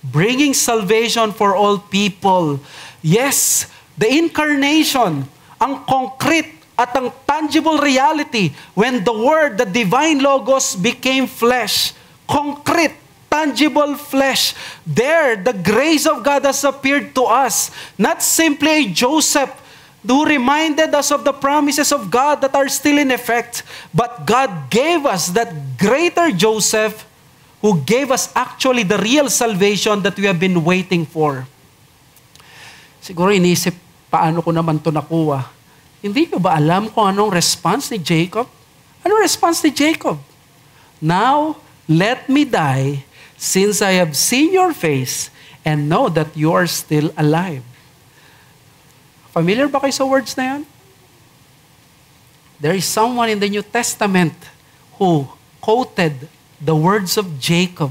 bringing salvation for all people. Yes, the incarnation, ang concrete at ang tangible reality when the Word, the divine Logos became flesh. Concrete, tangible flesh. There, the grace of God has appeared to us. Not simply a Joseph who reminded us of the promises of God that are still in effect. But God gave us that greater Joseph who gave us actually the real salvation that we have been waiting for. Siguro inisip, paano ko naman ito nakuha? Hindi ko ba alam kung anong response ni Jacob? Anong response ni Jacob? Now, let me die since I have seen your face and know that you are still alive. Familiar ba kayo sa words na yan? There is someone in the New Testament who quoted the words of Jacob.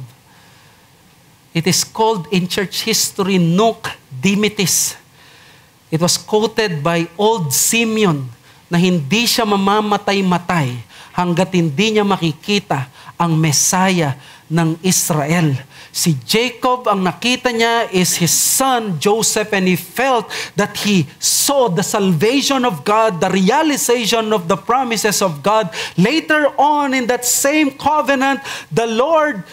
It is called in church history Nunc Dimittis. It was quoted by old Simeon na hindi siya mamamatay-matay hanggat hindi niya makikita ang Messiah ng Israel. Si Jacob, ang nakita niya is his son Joseph, and he felt that he saw the salvation of God, the realization of the promises of God. Later on in that same covenant, the Lord,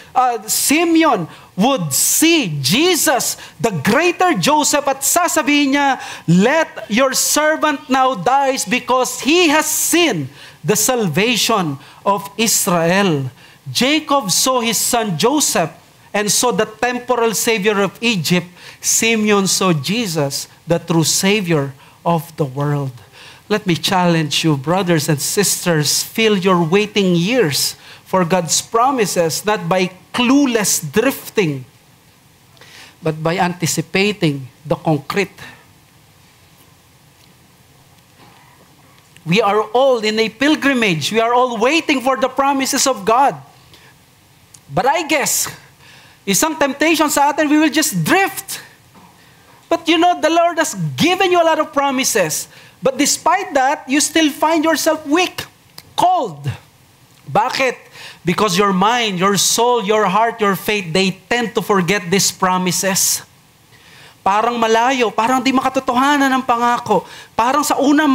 Simeon, would see Jesus, the greater Joseph, at sasabihin niya, let your servant now dies because he has seen the salvation of Israel. Jacob saw his son Joseph and saw the temporal Savior of Egypt. Simeon saw Jesus, the true Savior of the world. Let me challenge you, brothers and sisters, fill your waiting years for God's promises, not by clueless drifting, but by anticipating the concrete. We are all in a pilgrimage. We are all waiting for the promises of God. But I guess, isang temptation sa atin, we will just drift. But you know, the Lord has given you a lot of promises. But despite that, you still find yourself weak, cold. Bakit? Because your mind, your soul, your heart, your faith, they tend to forget these promises. Parang malayo, parang di makatotohanan ng pangako. Parang sa una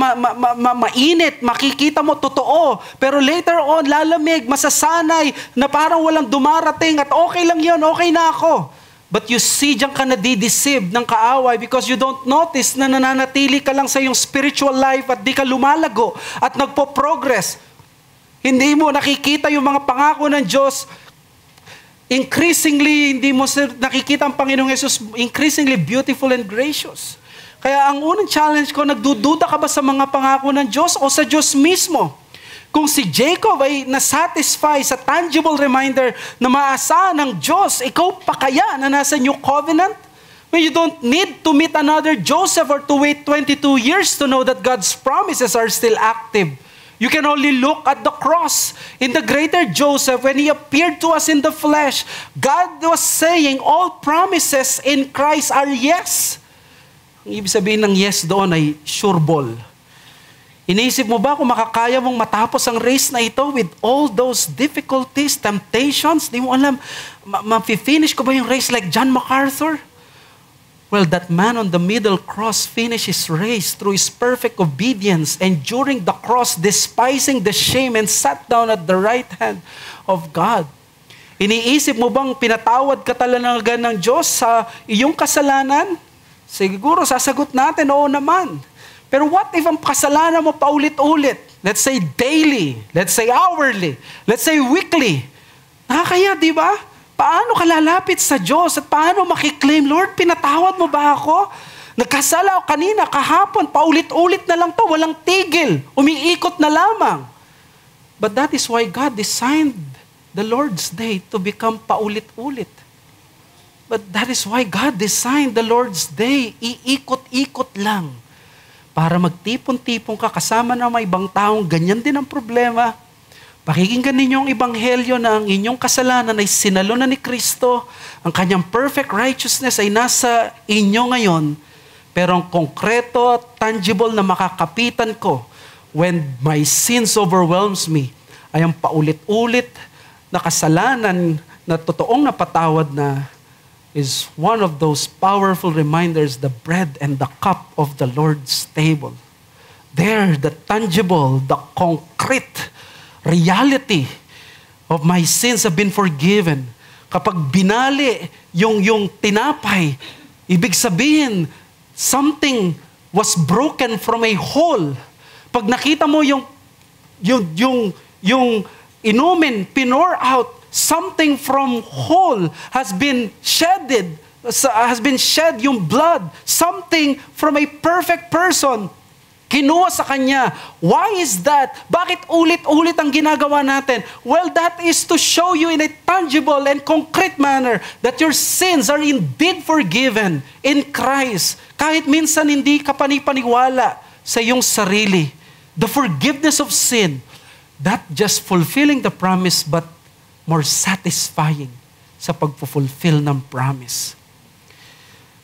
mainit, makikita mo totoo. Pero later on, lalamig, masasanay, na parang walang dumarating at okay lang yun, okay na ako. But you see, diyan ka nadideceive ng kaaway because you don't notice na nananatili ka lang sa iyong spiritual life at di ka lumalago at nagpo-progress. Hindi mo nakikita yung mga pangako ng Diyos. Increasingly, hindi mo nakikita ang Panginoong Yesus increasingly beautiful and gracious. Kaya ang unang challenge ko, nagdududa ka ba sa mga pangako ng Diyos o sa Diyos mismo? Kung si Jacob ay nasatisfy sa tangible reminder na maasahan ng Diyos, ikaw pa kaya na nasa New Covenant? When you don't need to meet another Joseph or to wait 22 years to know that God's promises are still active. You can only look at the cross. In the greater Joseph, when he appeared to us in the flesh, God was saying all promises in Christ are yes. Ang ibig sabihin ng yes doon ay sure ball. Iniisip mo ba kung makakaya mong matapos ang race na ito with all those difficulties, temptations? Di mo alam, ma-finish ko ba yung race like John MacArthur? Well, that man on the middle cross finished his race through his perfect obedience, enduring the cross, despising the shame, and sat down at the right hand of God. Iniisip mo bang pinatawad ka talaga ng Diyos sa iyong kasalanan? Siguro sasagot natin, oo naman. Pero what if ang kasalanan mo paulit-ulit? Let's say daily, let's say hourly, let's say weekly. Nakakaya, di ba? Paano ka lalapit sa Diyos at paano makiklaim, Lord, pinatawad mo ba ako? Nagkasala ako kanina, kahapon, paulit-ulit na lang to, walang tigil, umiikot na lamang. But that is why God designed the Lord's Day to become paulit-ulit. But that is why God designed the Lord's Day, iikot-ikot lang. Para magtipon-tipon ka kasama ng mga ibang taong ganyan din ang problema. Pakikinggan ninyo ang ebanghelyo na ang inyong kasalanan ay sinalo na ni Kristo. Ang kanyang perfect righteousness ay nasa inyo ngayon. Pero ang konkreto, tangible na makakapitan ko when my sins overwhelms me ay ang paulit-ulit na kasalanan na totoong napatawad na is one of those powerful reminders, the bread and the cup of the Lord's table. There, the tangible, the concrete reality of my sins have been forgiven. Kapag binali yung tinapay, ibig sabihin, something was broken from a hole. Pag nakita mo yung inumin, pinor out, something from hole has been shed yung blood. Something from a perfect person kinuha sa kanya. Why is that? Bakit ulit-ulit ang ginagawa natin? Well, that is to show you in a tangible and concrete manner that your sins are indeed forgiven in Christ. Kahit minsan hindi ka panipaniwala sa iyong sarili. The forgiveness of sin, not just fulfilling the promise, but more satisfying sa pagfulfill ng promise.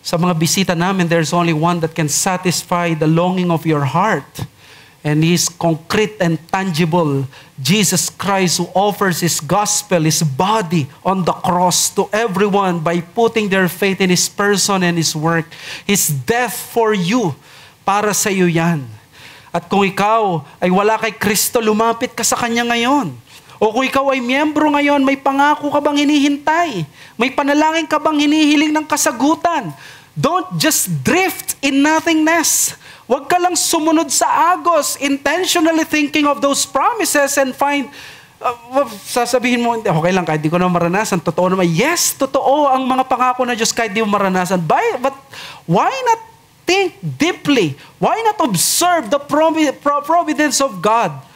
Sa mga bisita namin, there's only one that can satisfy the longing of your heart. And He is concrete and tangible. Jesus Christ, who offers His gospel, His body on the cross to everyone by putting their faith in His person and His work. His death for you, para sa iyo yan. At kung ikaw ay wala kay Kristo, lumapit ka sa Kanya ngayon. O kung ikaw ay miyembro ngayon, may pangako ka bang hinihintay? May panalangin ka bang hinihiling ng kasagutan? Don't just drift in nothingness. Huwag ka lang sumunod sa agos, intentionally thinking of those promises and find, sasabihin mo, okay lang, kahit di ko na maranasan, totoo naman. Yes, totoo ang mga pangako na Diyos kahit di mo maranasan. But why not think deeply? Why not observe the providence of God?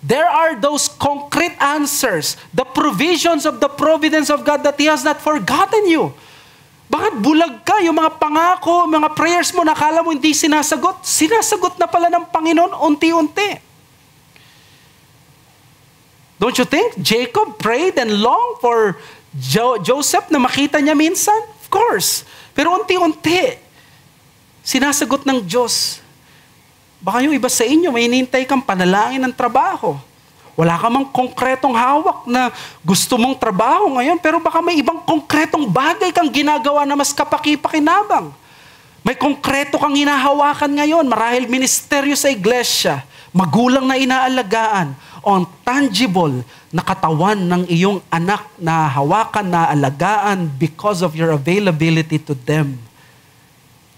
There are those concrete answers, the provisions of the providence of God that He has not forgotten you. Bakit bulag ka? Yung mga pangako, mga prayers mo, nakala mo hindi sinasagot. Sinasagot na pala ng Panginoon unti-unti. Don't you think Jacob prayed and longed for Joseph na makita niya minsan? Of course. Pero unti-unti, sinasagot ng Diyos. Baka yung iba sa inyo, may hinihintay kang panalangin ng trabaho. Wala ka mang konkretong hawak na gusto mong trabaho ngayon, pero baka may ibang konkretong bagay kang ginagawa na mas kapaki-pakinabang. May konkreto kang hinahawakan ngayon, marahil ministeryo sa iglesia, magulang na inaalagaan, o tangible na katawan ng iyong anak na hawakan, na alagaan because of your availability to them.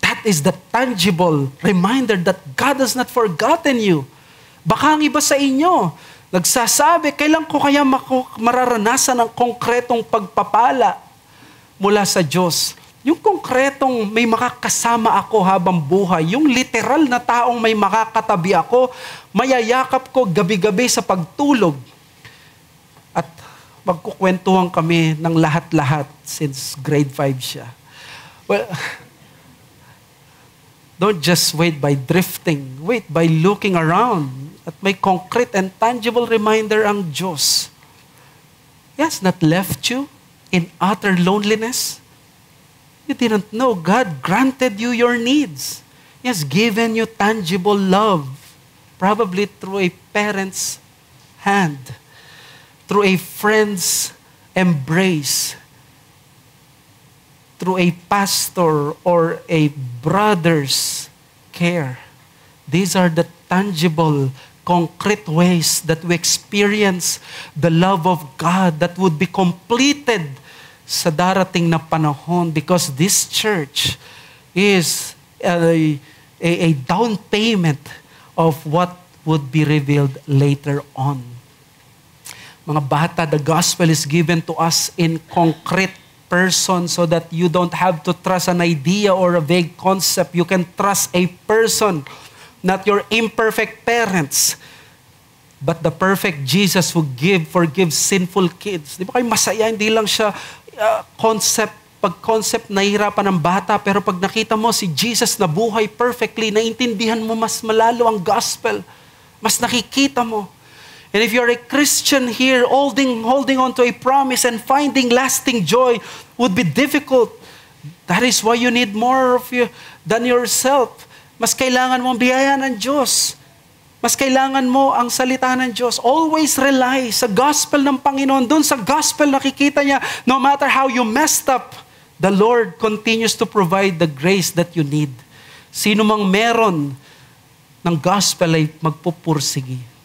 That is the tangible reminder that God has not forgotten you. Baka ang iba sa inyo, nagsasabi, kailan ko kaya mararanasan ang konkretong pagpapala mula sa Diyos? Yung konkretong may makakasama ako habang buhay, yung literal na taong may makakatabi ako, mayayakap ko gabi-gabi sa pagtulog. At magkukwentuhan kami ng lahat-lahat since grade 5 siya. Well, don't just wait by drifting. Wait by looking around. At may concrete and tangible reminder ang Diyos. He has not left you in utter loneliness. You didn't know God granted you your needs. He has given you tangible love. Probably through a parent's hand. Through a friend's embrace. Through a pastor or a brother's care. These are the tangible, concrete ways that we experience the love of God that would be completed sa darating na panahon, because this church is a down payment of what would be revealed later on. Mga bata, the gospel is given to us in concrete person so that you don't have to trust an idea or a vague concept. You can trust a person, not your imperfect parents, but the perfect Jesus who forgives sinful kids. Di ba kayo masaya? Hindi lang siya pag-concept nahihirapan ng bata, pero pag nakita mo si Jesus na buhay perfectly, naintindihan mo mas malalo ang gospel. Mas nakikita mo. And if you're a Christian here, holding on to a promise and finding lasting joy would be difficult. That is why you need more of you than yourself. Mas kailangan mo ang biyaya ng Diyos. Mas kailangan mo ang salita ng Diyos. Always rely sa gospel ng Panginoon. Doon sa gospel nakikita niya, no matter how you messed up, the Lord continues to provide the grace that you need. Sino mang meron ng gospel ay magpupursigi.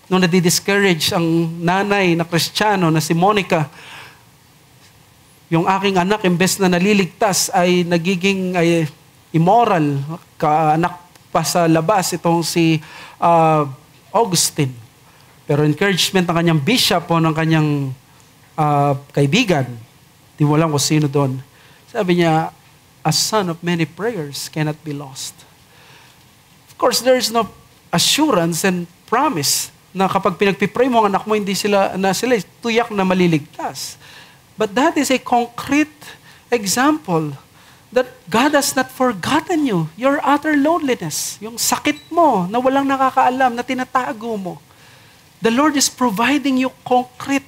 Nung nadi-discourage ang nanay na Kristiyano na si Monica, yung aking anak, imbes na naliligtas, ay immoral, kaanak pa sa labas itong si Augustine. Pero encouragement ng kanyang bishop o ng kanyang kaibigan, di mo alam kung sino doon. Sabi niya, a son of many prayers cannot be lost. Of course, there is no assurance and promise na kapag pinagpipray mo ang anak mo, hindi sila tuyak na maliligtas. But that is a concrete example that God has not forgotten you. Your utter loneliness, yung sakit mo na walang nakakaalam, na tinatago mo. The Lord is providing you concrete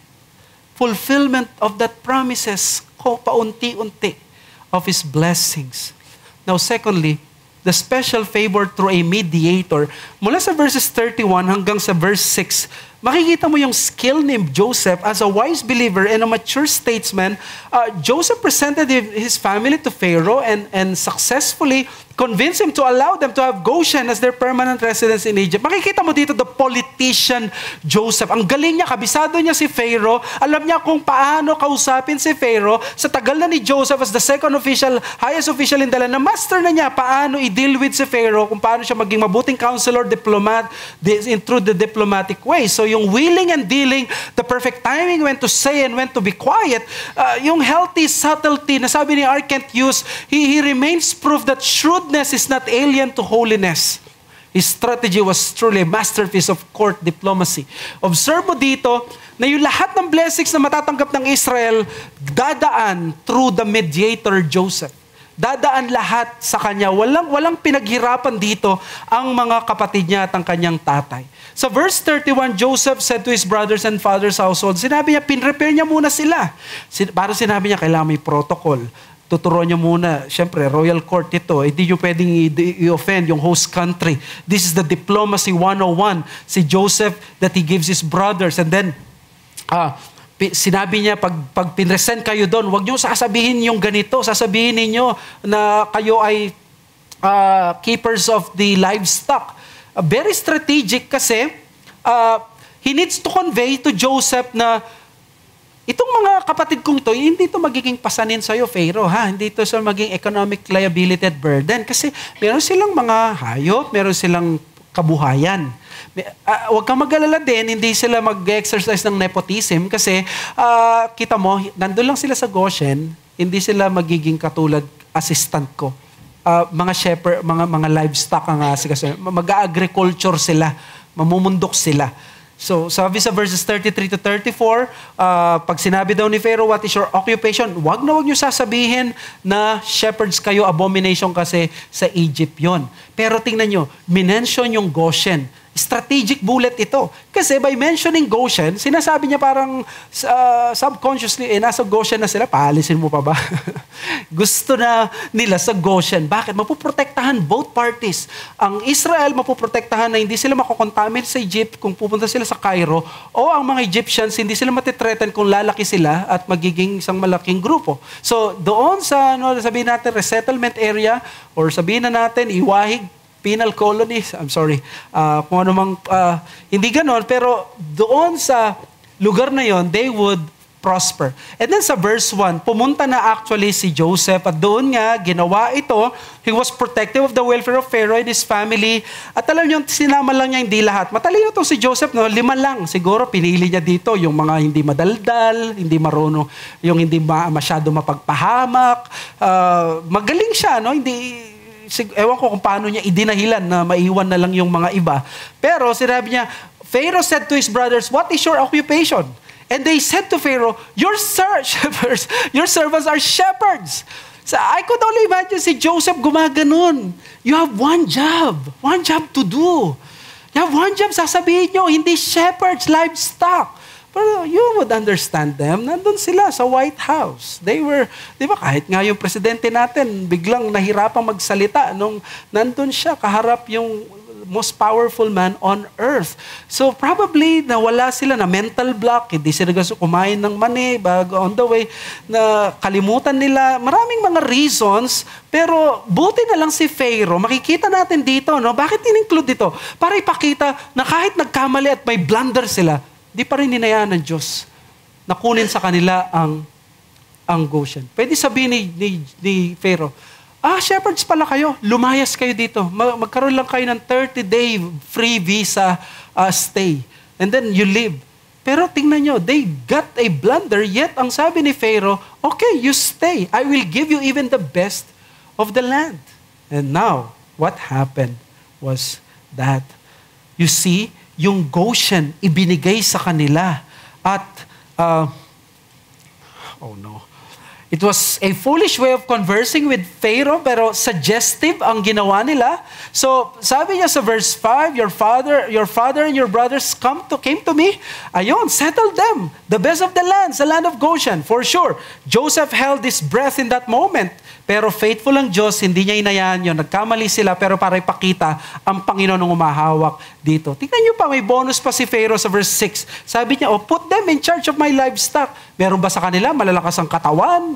fulfillment of that promises paunti-unti of His blessings. Now, secondly, the special favor through a mediator. Mula sa verses 31 hanggang sa verse 6, makikita mo yung skill ni Joseph as a wise believer and a mature statesman. Joseph presented his family to Pharaoh and successfully convinced him to allow them to have Goshen as their permanent residence in Egypt. Makikita mo dito the politician Joseph. Ang galing niya, kabisado niya si Pharaoh. Alam niya kung paano kausapin si Pharaoh. Sa tagal na ni Joseph as the second official, highest official in the land, na master na niya paano i-deal with si Pharaoh, kung paano siya maging mabuting counselor, diplomat, through the diplomatic way. So yung willing and dealing, the perfect timing when to say and when to be quiet, yung healthy subtlety na sabi ni R. Kent Hughes, he remains proof that shrewdness is not alien to holiness. His strategy was truly a masterpiece of court diplomacy. Observe mo dito na yung lahat ng blessings na matatanggap ng Israel dadaan through the mediator Joseph. Dadaan lahat sa kanya. Walang pinaghirapan dito ang mga kapatid niya at ang kanyang tatay. Sa verse 31, Joseph said to his brothers and father's household, sinabi niya, pinrepare niya muna sila. Parang sinabi niya, kailangan may protocol. Tuturuan niyo muna, syempre, royal court ito. Hindi niyo pwedeng i-offend yung host country. This is the diplomacy 101. Si Joseph that he gives his brothers. And then, sinabi niya, pag pinresent kayo doon, huwag niyo sasabihin yung ganito. Sasabihin niyo na kayo ay keepers of the livestock. Very strategic kasi he needs to convey to Joseph na itong mga kapatid kong to, hindi ito magiging pasanin sa'yo, Pharaoh, ha? Hindi ito sa maging economic liability at burden. Kasi meron silang mga hayop, meron silang kabuhayan. Huwag kang mag-alala din, hindi sila mag-exercise ng nepotism kasi kita mo, nandun lang sila sa Goshen, hindi sila magiging katulad assistant ko. Mga shepherd, mga livestock ang asikaso. Mag-agriculture sila, mamumundok sila. So, sabi sa verses 33 to 34, pag sinabi daw ni Pharaoh, what is your occupation? Wag niyo sasabihin na shepherds kayo, abomination kasi sa Egypt yon. Pero tingnan nyo, minention yung Goshen. Strategic bullet ito. Kasi by mentioning Goshen, sinasabi niya parang subconsciously, nasa Goshen na sila, paalisin mo pa ba? Gusto na nila sa Goshen. Bakit? Mapuprotektahan both parties. Ang Israel, mapuprotektahan na hindi sila makokontaminate sa Egypt kung pupunta sila sa Cairo, o ang mga Egyptians, hindi sila matitreaten kung lalaki sila at magiging isang malaking grupo. So, doon sa, sabihin natin, resettlement area, or sabihin na natin, iwahig, penal colonies, I'm sorry, kung ano mang, hindi ganon, pero doon sa lugar na yon, they would prosper. And then sa verse 1, pumunta na actually si Joseph at doon nga, ginawa ito, he was protective of the welfare of Pharaoh and his family. At alam niyo, sinama lang niya hindi lahat. Matalino itong si Joseph, no? 5 lang. Siguro pinili niya dito yung mga hindi madaldal, hindi marunong, yung hindi masyado mapagpahamak. Magaling siya, no? Ewan ko kung paano niya idinahilan na maiwan na lang yung mga iba. Pero sinabi niya, Pharaoh said to his brothers, what is your occupation? And they said to Pharaoh, your servants are shepherds. So I could only imagine si Joseph gumaganon. You have one job to do. You have one job, sasabihin nyo, hindi shepherds, livestock. Pero you would understand them. Nandun sila sa White House. They were, di ba, kahit nga yung presidente natin, biglang nahirapang magsalita nung nandun siya, kaharap yung most powerful man on earth. So probably nawala sila na mental block, hindi sila gusto kumain ng mani bago on the way, na kalimutan nila. Maraming mga reasons, pero buti na lang si Pharaoh. Makikita natin dito, no? Bakit in-include dito? Para ipakita na kahit nagkamali at may blunder sila, di pa rin hinayaan ng Diyos na kunin sa kanila ang Goshen. Pwede sabihin ni Pharaoh, Shepherds pala kayo. Lumayas kayo dito. Magkaroon lang kayo ng 30-day free visa stay. And then you leave. Pero tingnan nyo, they got a blunder, yet ang sabi ni Pharaoh, okay, you stay. I will give you even the best of the land. And now, what happened was that, you see, yung Goshen, ibinigay sa kanila. At, oh no. It was a foolish way of conversing with Pharaoh, pero suggestive ang ginawa nila. So, sabi niya sa verse 5, your father and your brothers came to me. Ayun, settle them. The best of the land of Goshen, for sure. Joseph held his breath in that moment. Pero faithful ang Diyos, hindi niya inayaan yun. Nagkamali sila, pero para ipakita ang Panginoon ang umahawak dito. Tingnan niyo pa, may bonus pa si Pharaoh sa verse 6. Sabi niya, put them in charge of my livestock. Meron ba sa kanila malalakas ang katawan?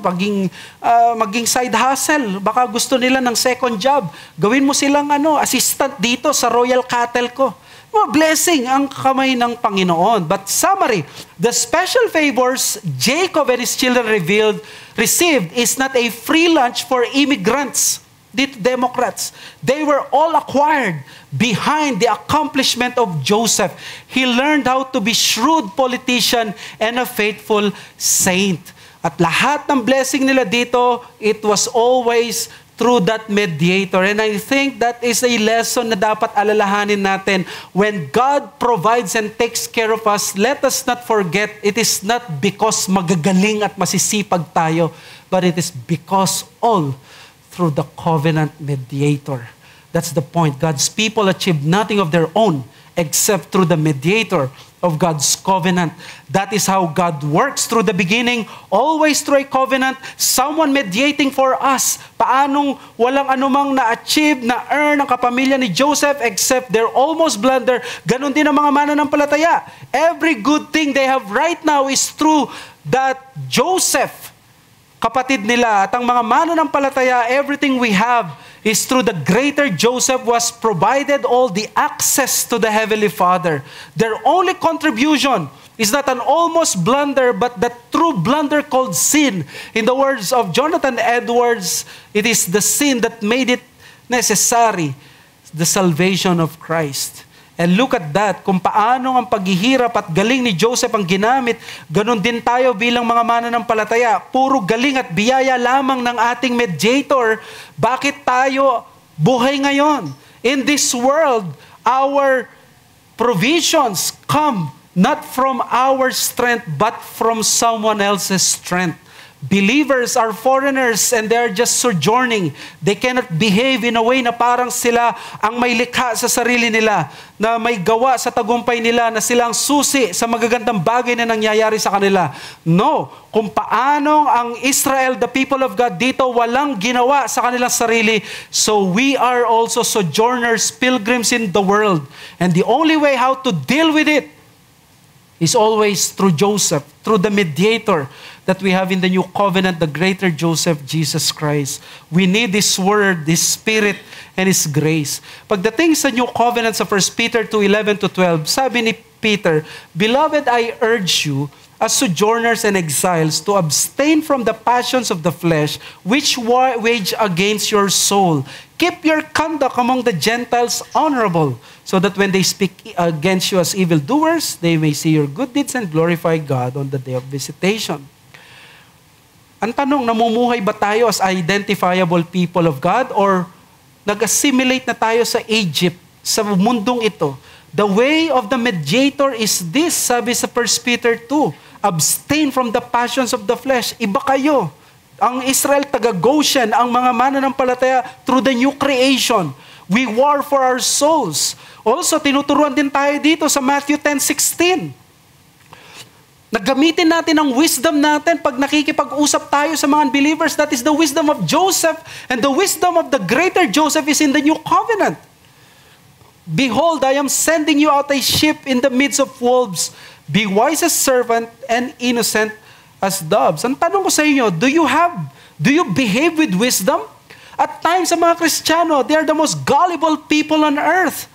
Maging side hustle. Baka gusto nila ng second job. Gawin mo silang assistant dito sa royal cattle ko. Blessing ang kamay ng Panginoon. But summary, the special favors Jacob and his children received is not a free lunch for immigrants, Democrats. They were all acquired behind the accomplishment of Joseph. He learned how to be shrewd politician and a faithful saint. At lahat ng blessing nila dito, it was always through that mediator. And I think that is a lesson na dapat alalahanin natin. When God provides and takes care of us, let us not forget, it is not because magagaling at masisipag tayo, but it is because all through the covenant mediator. That's the point. God's people achieved nothing of their own except through the mediator of God's covenant. That is how God works through the beginning, always through a covenant, someone mediating for us. Paanong walang anumang na-achieve, na-earn ang kapamilya ni Joseph except their almost blunder. Ganon din ang mga mananampalataya. Every good thing they have right now is through that Joseph, kapatid nila. At ang mga mananampalataya, everything we have is through the greater Joseph was provided all the access to the Heavenly Father. Their only contribution is not an almost blunder, but the true blunder called sin. In the words of Jonathan Edwards, it is the sin that made it necessary, the salvation of Christ. And look at that, kung paano ang paghihirap at galing ni Joseph ang ginamit, ganun din tayo bilang mga mananampalataya. Puro galing at biyaya lamang ng ating mediator. Bakit tayo buhay ngayon? In this world, our provisions come not from our strength, but from someone else's strength. Believers are foreigners and they are just sojourning. They cannot behave in a way na parang sila ang may likha sa sarili nila, na may gawa sa tagumpay nila, na silang susi sa magagandang bagay na nangyayari sa kanila. No, kung paano ang Israel, the people of God dito, walang ginawa sa kanilang sarili, so we are also sojourners, pilgrims in the world. And the only way how to deal with it is always through Joseph, through the mediator that we have in the new covenant, the greater Joseph, Jesus Christ. We need His Word, His Spirit, and His grace. Pagdating sa new covenant sa 1 Peter 2:11-12, sabi ni Peter, Beloved, I urge you, as sojourners and exiles, to abstain from the passions of the flesh, which wage against your soul. Keep your conduct among the Gentiles honorable, so that when they speak against you as evildoers, they may see your good deeds and glorify God on the day of visitation. Ang tanong, namumuhay ba tayo as identifiable people of God, or nag-assimilate na tayo sa Egypt, sa mundong ito? The way of the mediator is this, sabi sa 1 Peter 2, abstain from the passions of the flesh. Iba kayo. Ang Israel, taga Goshen, ang mga mananampalataya through the new creation. We war for our souls. Also, tinuturuan din tayo dito sa Matthew 10:16. Naggamitin natin ang wisdom natin pag nakikipag-usap tayo sa mga unbelievers. That is the wisdom of Joseph, and the wisdom of the greater Joseph is in the new covenant. Behold, I am sending you out a sheep in the midst of wolves. Be wise as serpent and innocent as doves. Ang tanong ko sa inyo, do you behave with wisdom? At times, sa mga Kristiyano, they are the most gullible people on earth.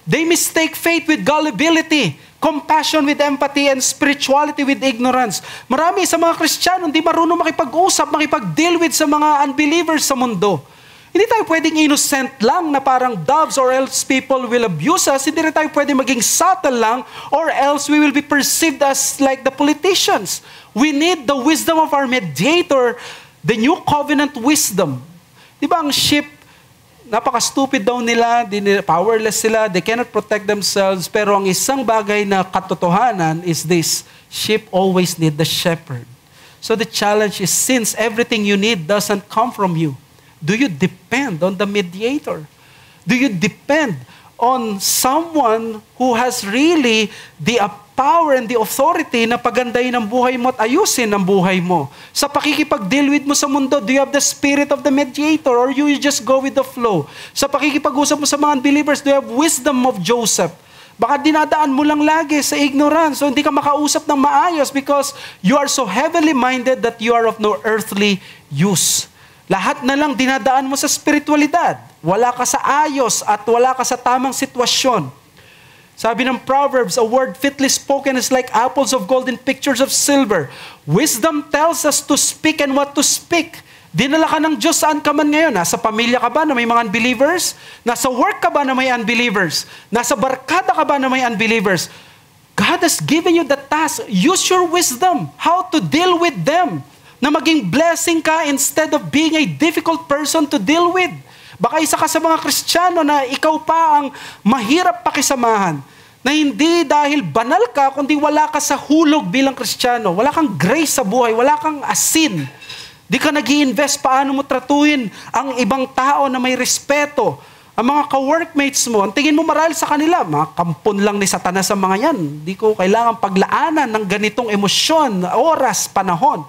They mistake faith with gullibility, compassion with empathy, and spirituality with ignorance. Marami sa mga Kristiyano hindi marunong makipag-usap, makipag-deal with sa mga unbelievers sa mundo. Hindi tayo pwedeng innocent lang na parang doves or else people will abuse us. Hindi rin tayo pwedeng maging subtle lang or else we will be perceived as like the politicians. We need the wisdom of our mediator, the new covenant wisdom. Di ba ang sheep, napaka-stupid daw nila, powerless sila, they cannot protect themselves. Pero ang isang bagay na katotohanan is this: sheep always need the shepherd. So the challenge is, since everything you need doesn't come from you, do you depend on the mediator? Do you depend on someone who has really the power and the authority na pagandahin ang buhay mo at ayusin ang buhay mo? Sa pakikipag-deal with mo sa mundo, do you have the spirit of the mediator or you just go with the flow? Sa pakikipag-usap mo sa mga unbelievers, do you have wisdom of Joseph? Baka dinadaan mo lang lagi sa ignorance, so hindi ka makausap ng maayos because you are so heavily minded that you are of no earthly use. Lahat na lang dinadaan mo sa spiritualidad. Wala ka sa ayos at wala ka sa tamang sitwasyon. Sabi ng Proverbs, a word fitly spoken is like apples of gold in pictures of silver. Wisdom tells us to speak and what to speak. Dinala ka ng Diyos, saan ka man ngayon? Nasa pamilya ka ba na may mga unbelievers? Nasa work ka ba na may unbelievers? Nasa barkada ka ba na may unbelievers? God has given you the task. Use your wisdom. How to deal with them. Na maging blessing ka instead of being a difficult person to deal with. Baka isa ka sa mga Kristiyano na ikaw pa ang mahirap pakisamahan. Na hindi dahil banal ka, kundi wala ka sa hulog bilang Kristiyano. Wala kang grace sa buhay, wala kang asin. Di ka nag-i-invest paano mo tratuhin ang ibang tao na may respeto. Ang mga ka-workmates mo, ang tingin mo maral sa kanila, mga kampon lang ni Satanas ang mga yan. Di ko kailangan paglaanan ng ganitong emosyon, oras, panahon.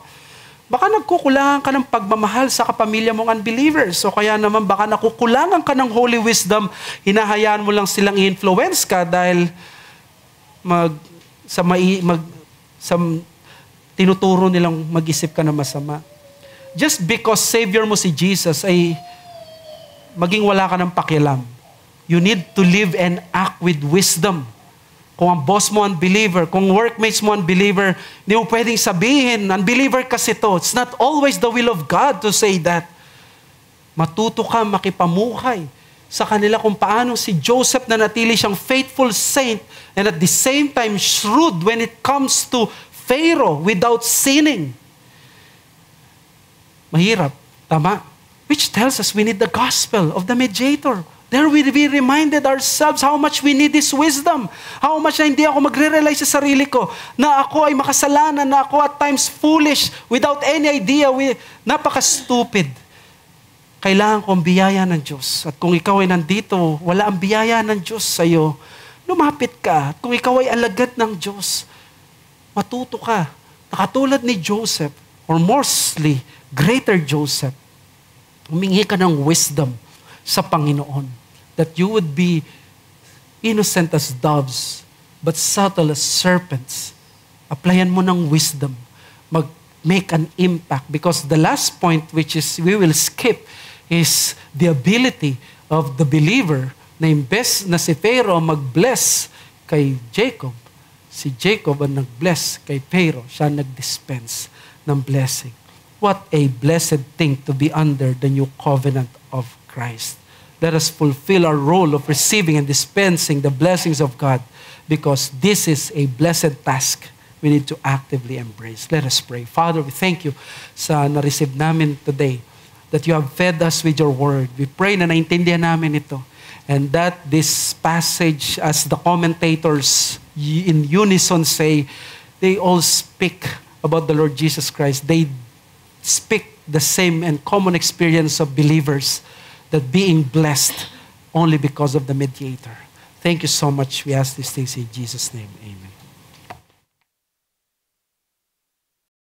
Baka nagkukulangan ka ng pagmamahal sa kapamilya mong unbelievers. So kaya naman baka nakukulangan ka ng holy wisdom, hinahayaan mo lang silang i-influence ka dahil tinuturo nilang mag-isip ka na masama. Just because Savior mo si Jesus ay maging wala ka ng pakialam. You need to live and act with wisdom. Kung ang boss mo unbeliever, kung workmates mo unbeliever, hindi mo pwedeng sabihin, unbeliever kasi to. It's not always the will of God to say that. Matuto ka makipamuhay sa kanila kung paano si Joseph na natili siyang faithful saint and at the same time shrewd when it comes to Pharaoh without sinning. Mahirap, tama. Which tells us we need the gospel of the mediator. There we reminded ourselves how much we need this wisdom. How much na hindi ako magre-realize sa sarili ko na ako ay makasalanan, na ako at times foolish, without any idea, napaka-stupid. Kailangan ko ang biyaya ng Diyos. At kung ikaw ay nandito, wala ang biyaya ng Diyos sa iyo, lumapit ka. At kung ikaw ay alagad ng Diyos, matuto ka. Nakatulad ni Joseph, or mostly, greater Joseph, humingi ka ng wisdom sa Panginoon. That you would be innocent as doves, but subtle as serpents. Applyan mo ng wisdom. Make an impact. Because the last point, which is we will skip, is the ability of the believer na imbes na si Pharaoh mag-bless kay Jacob, si Jacob ang nag-bless kay Pharaoh. Siya nag-dispense ng blessing. What a blessed thing to be under the new covenant of Christ. Let us fulfill our role of receiving and dispensing the blessings of God, because this is a blessed task we need to actively embrace. Let us pray. Father, we thank you sa na-receive namin today, that you have fed us with your word. We pray na naintindihan namin ito, and that this passage, as the commentators in unison say, they all speak about the Lord Jesus Christ. They speak the same and common experience of believers, that being blessed only because of the mediator. Thank you so much. We ask these things in Jesus' name. Amen.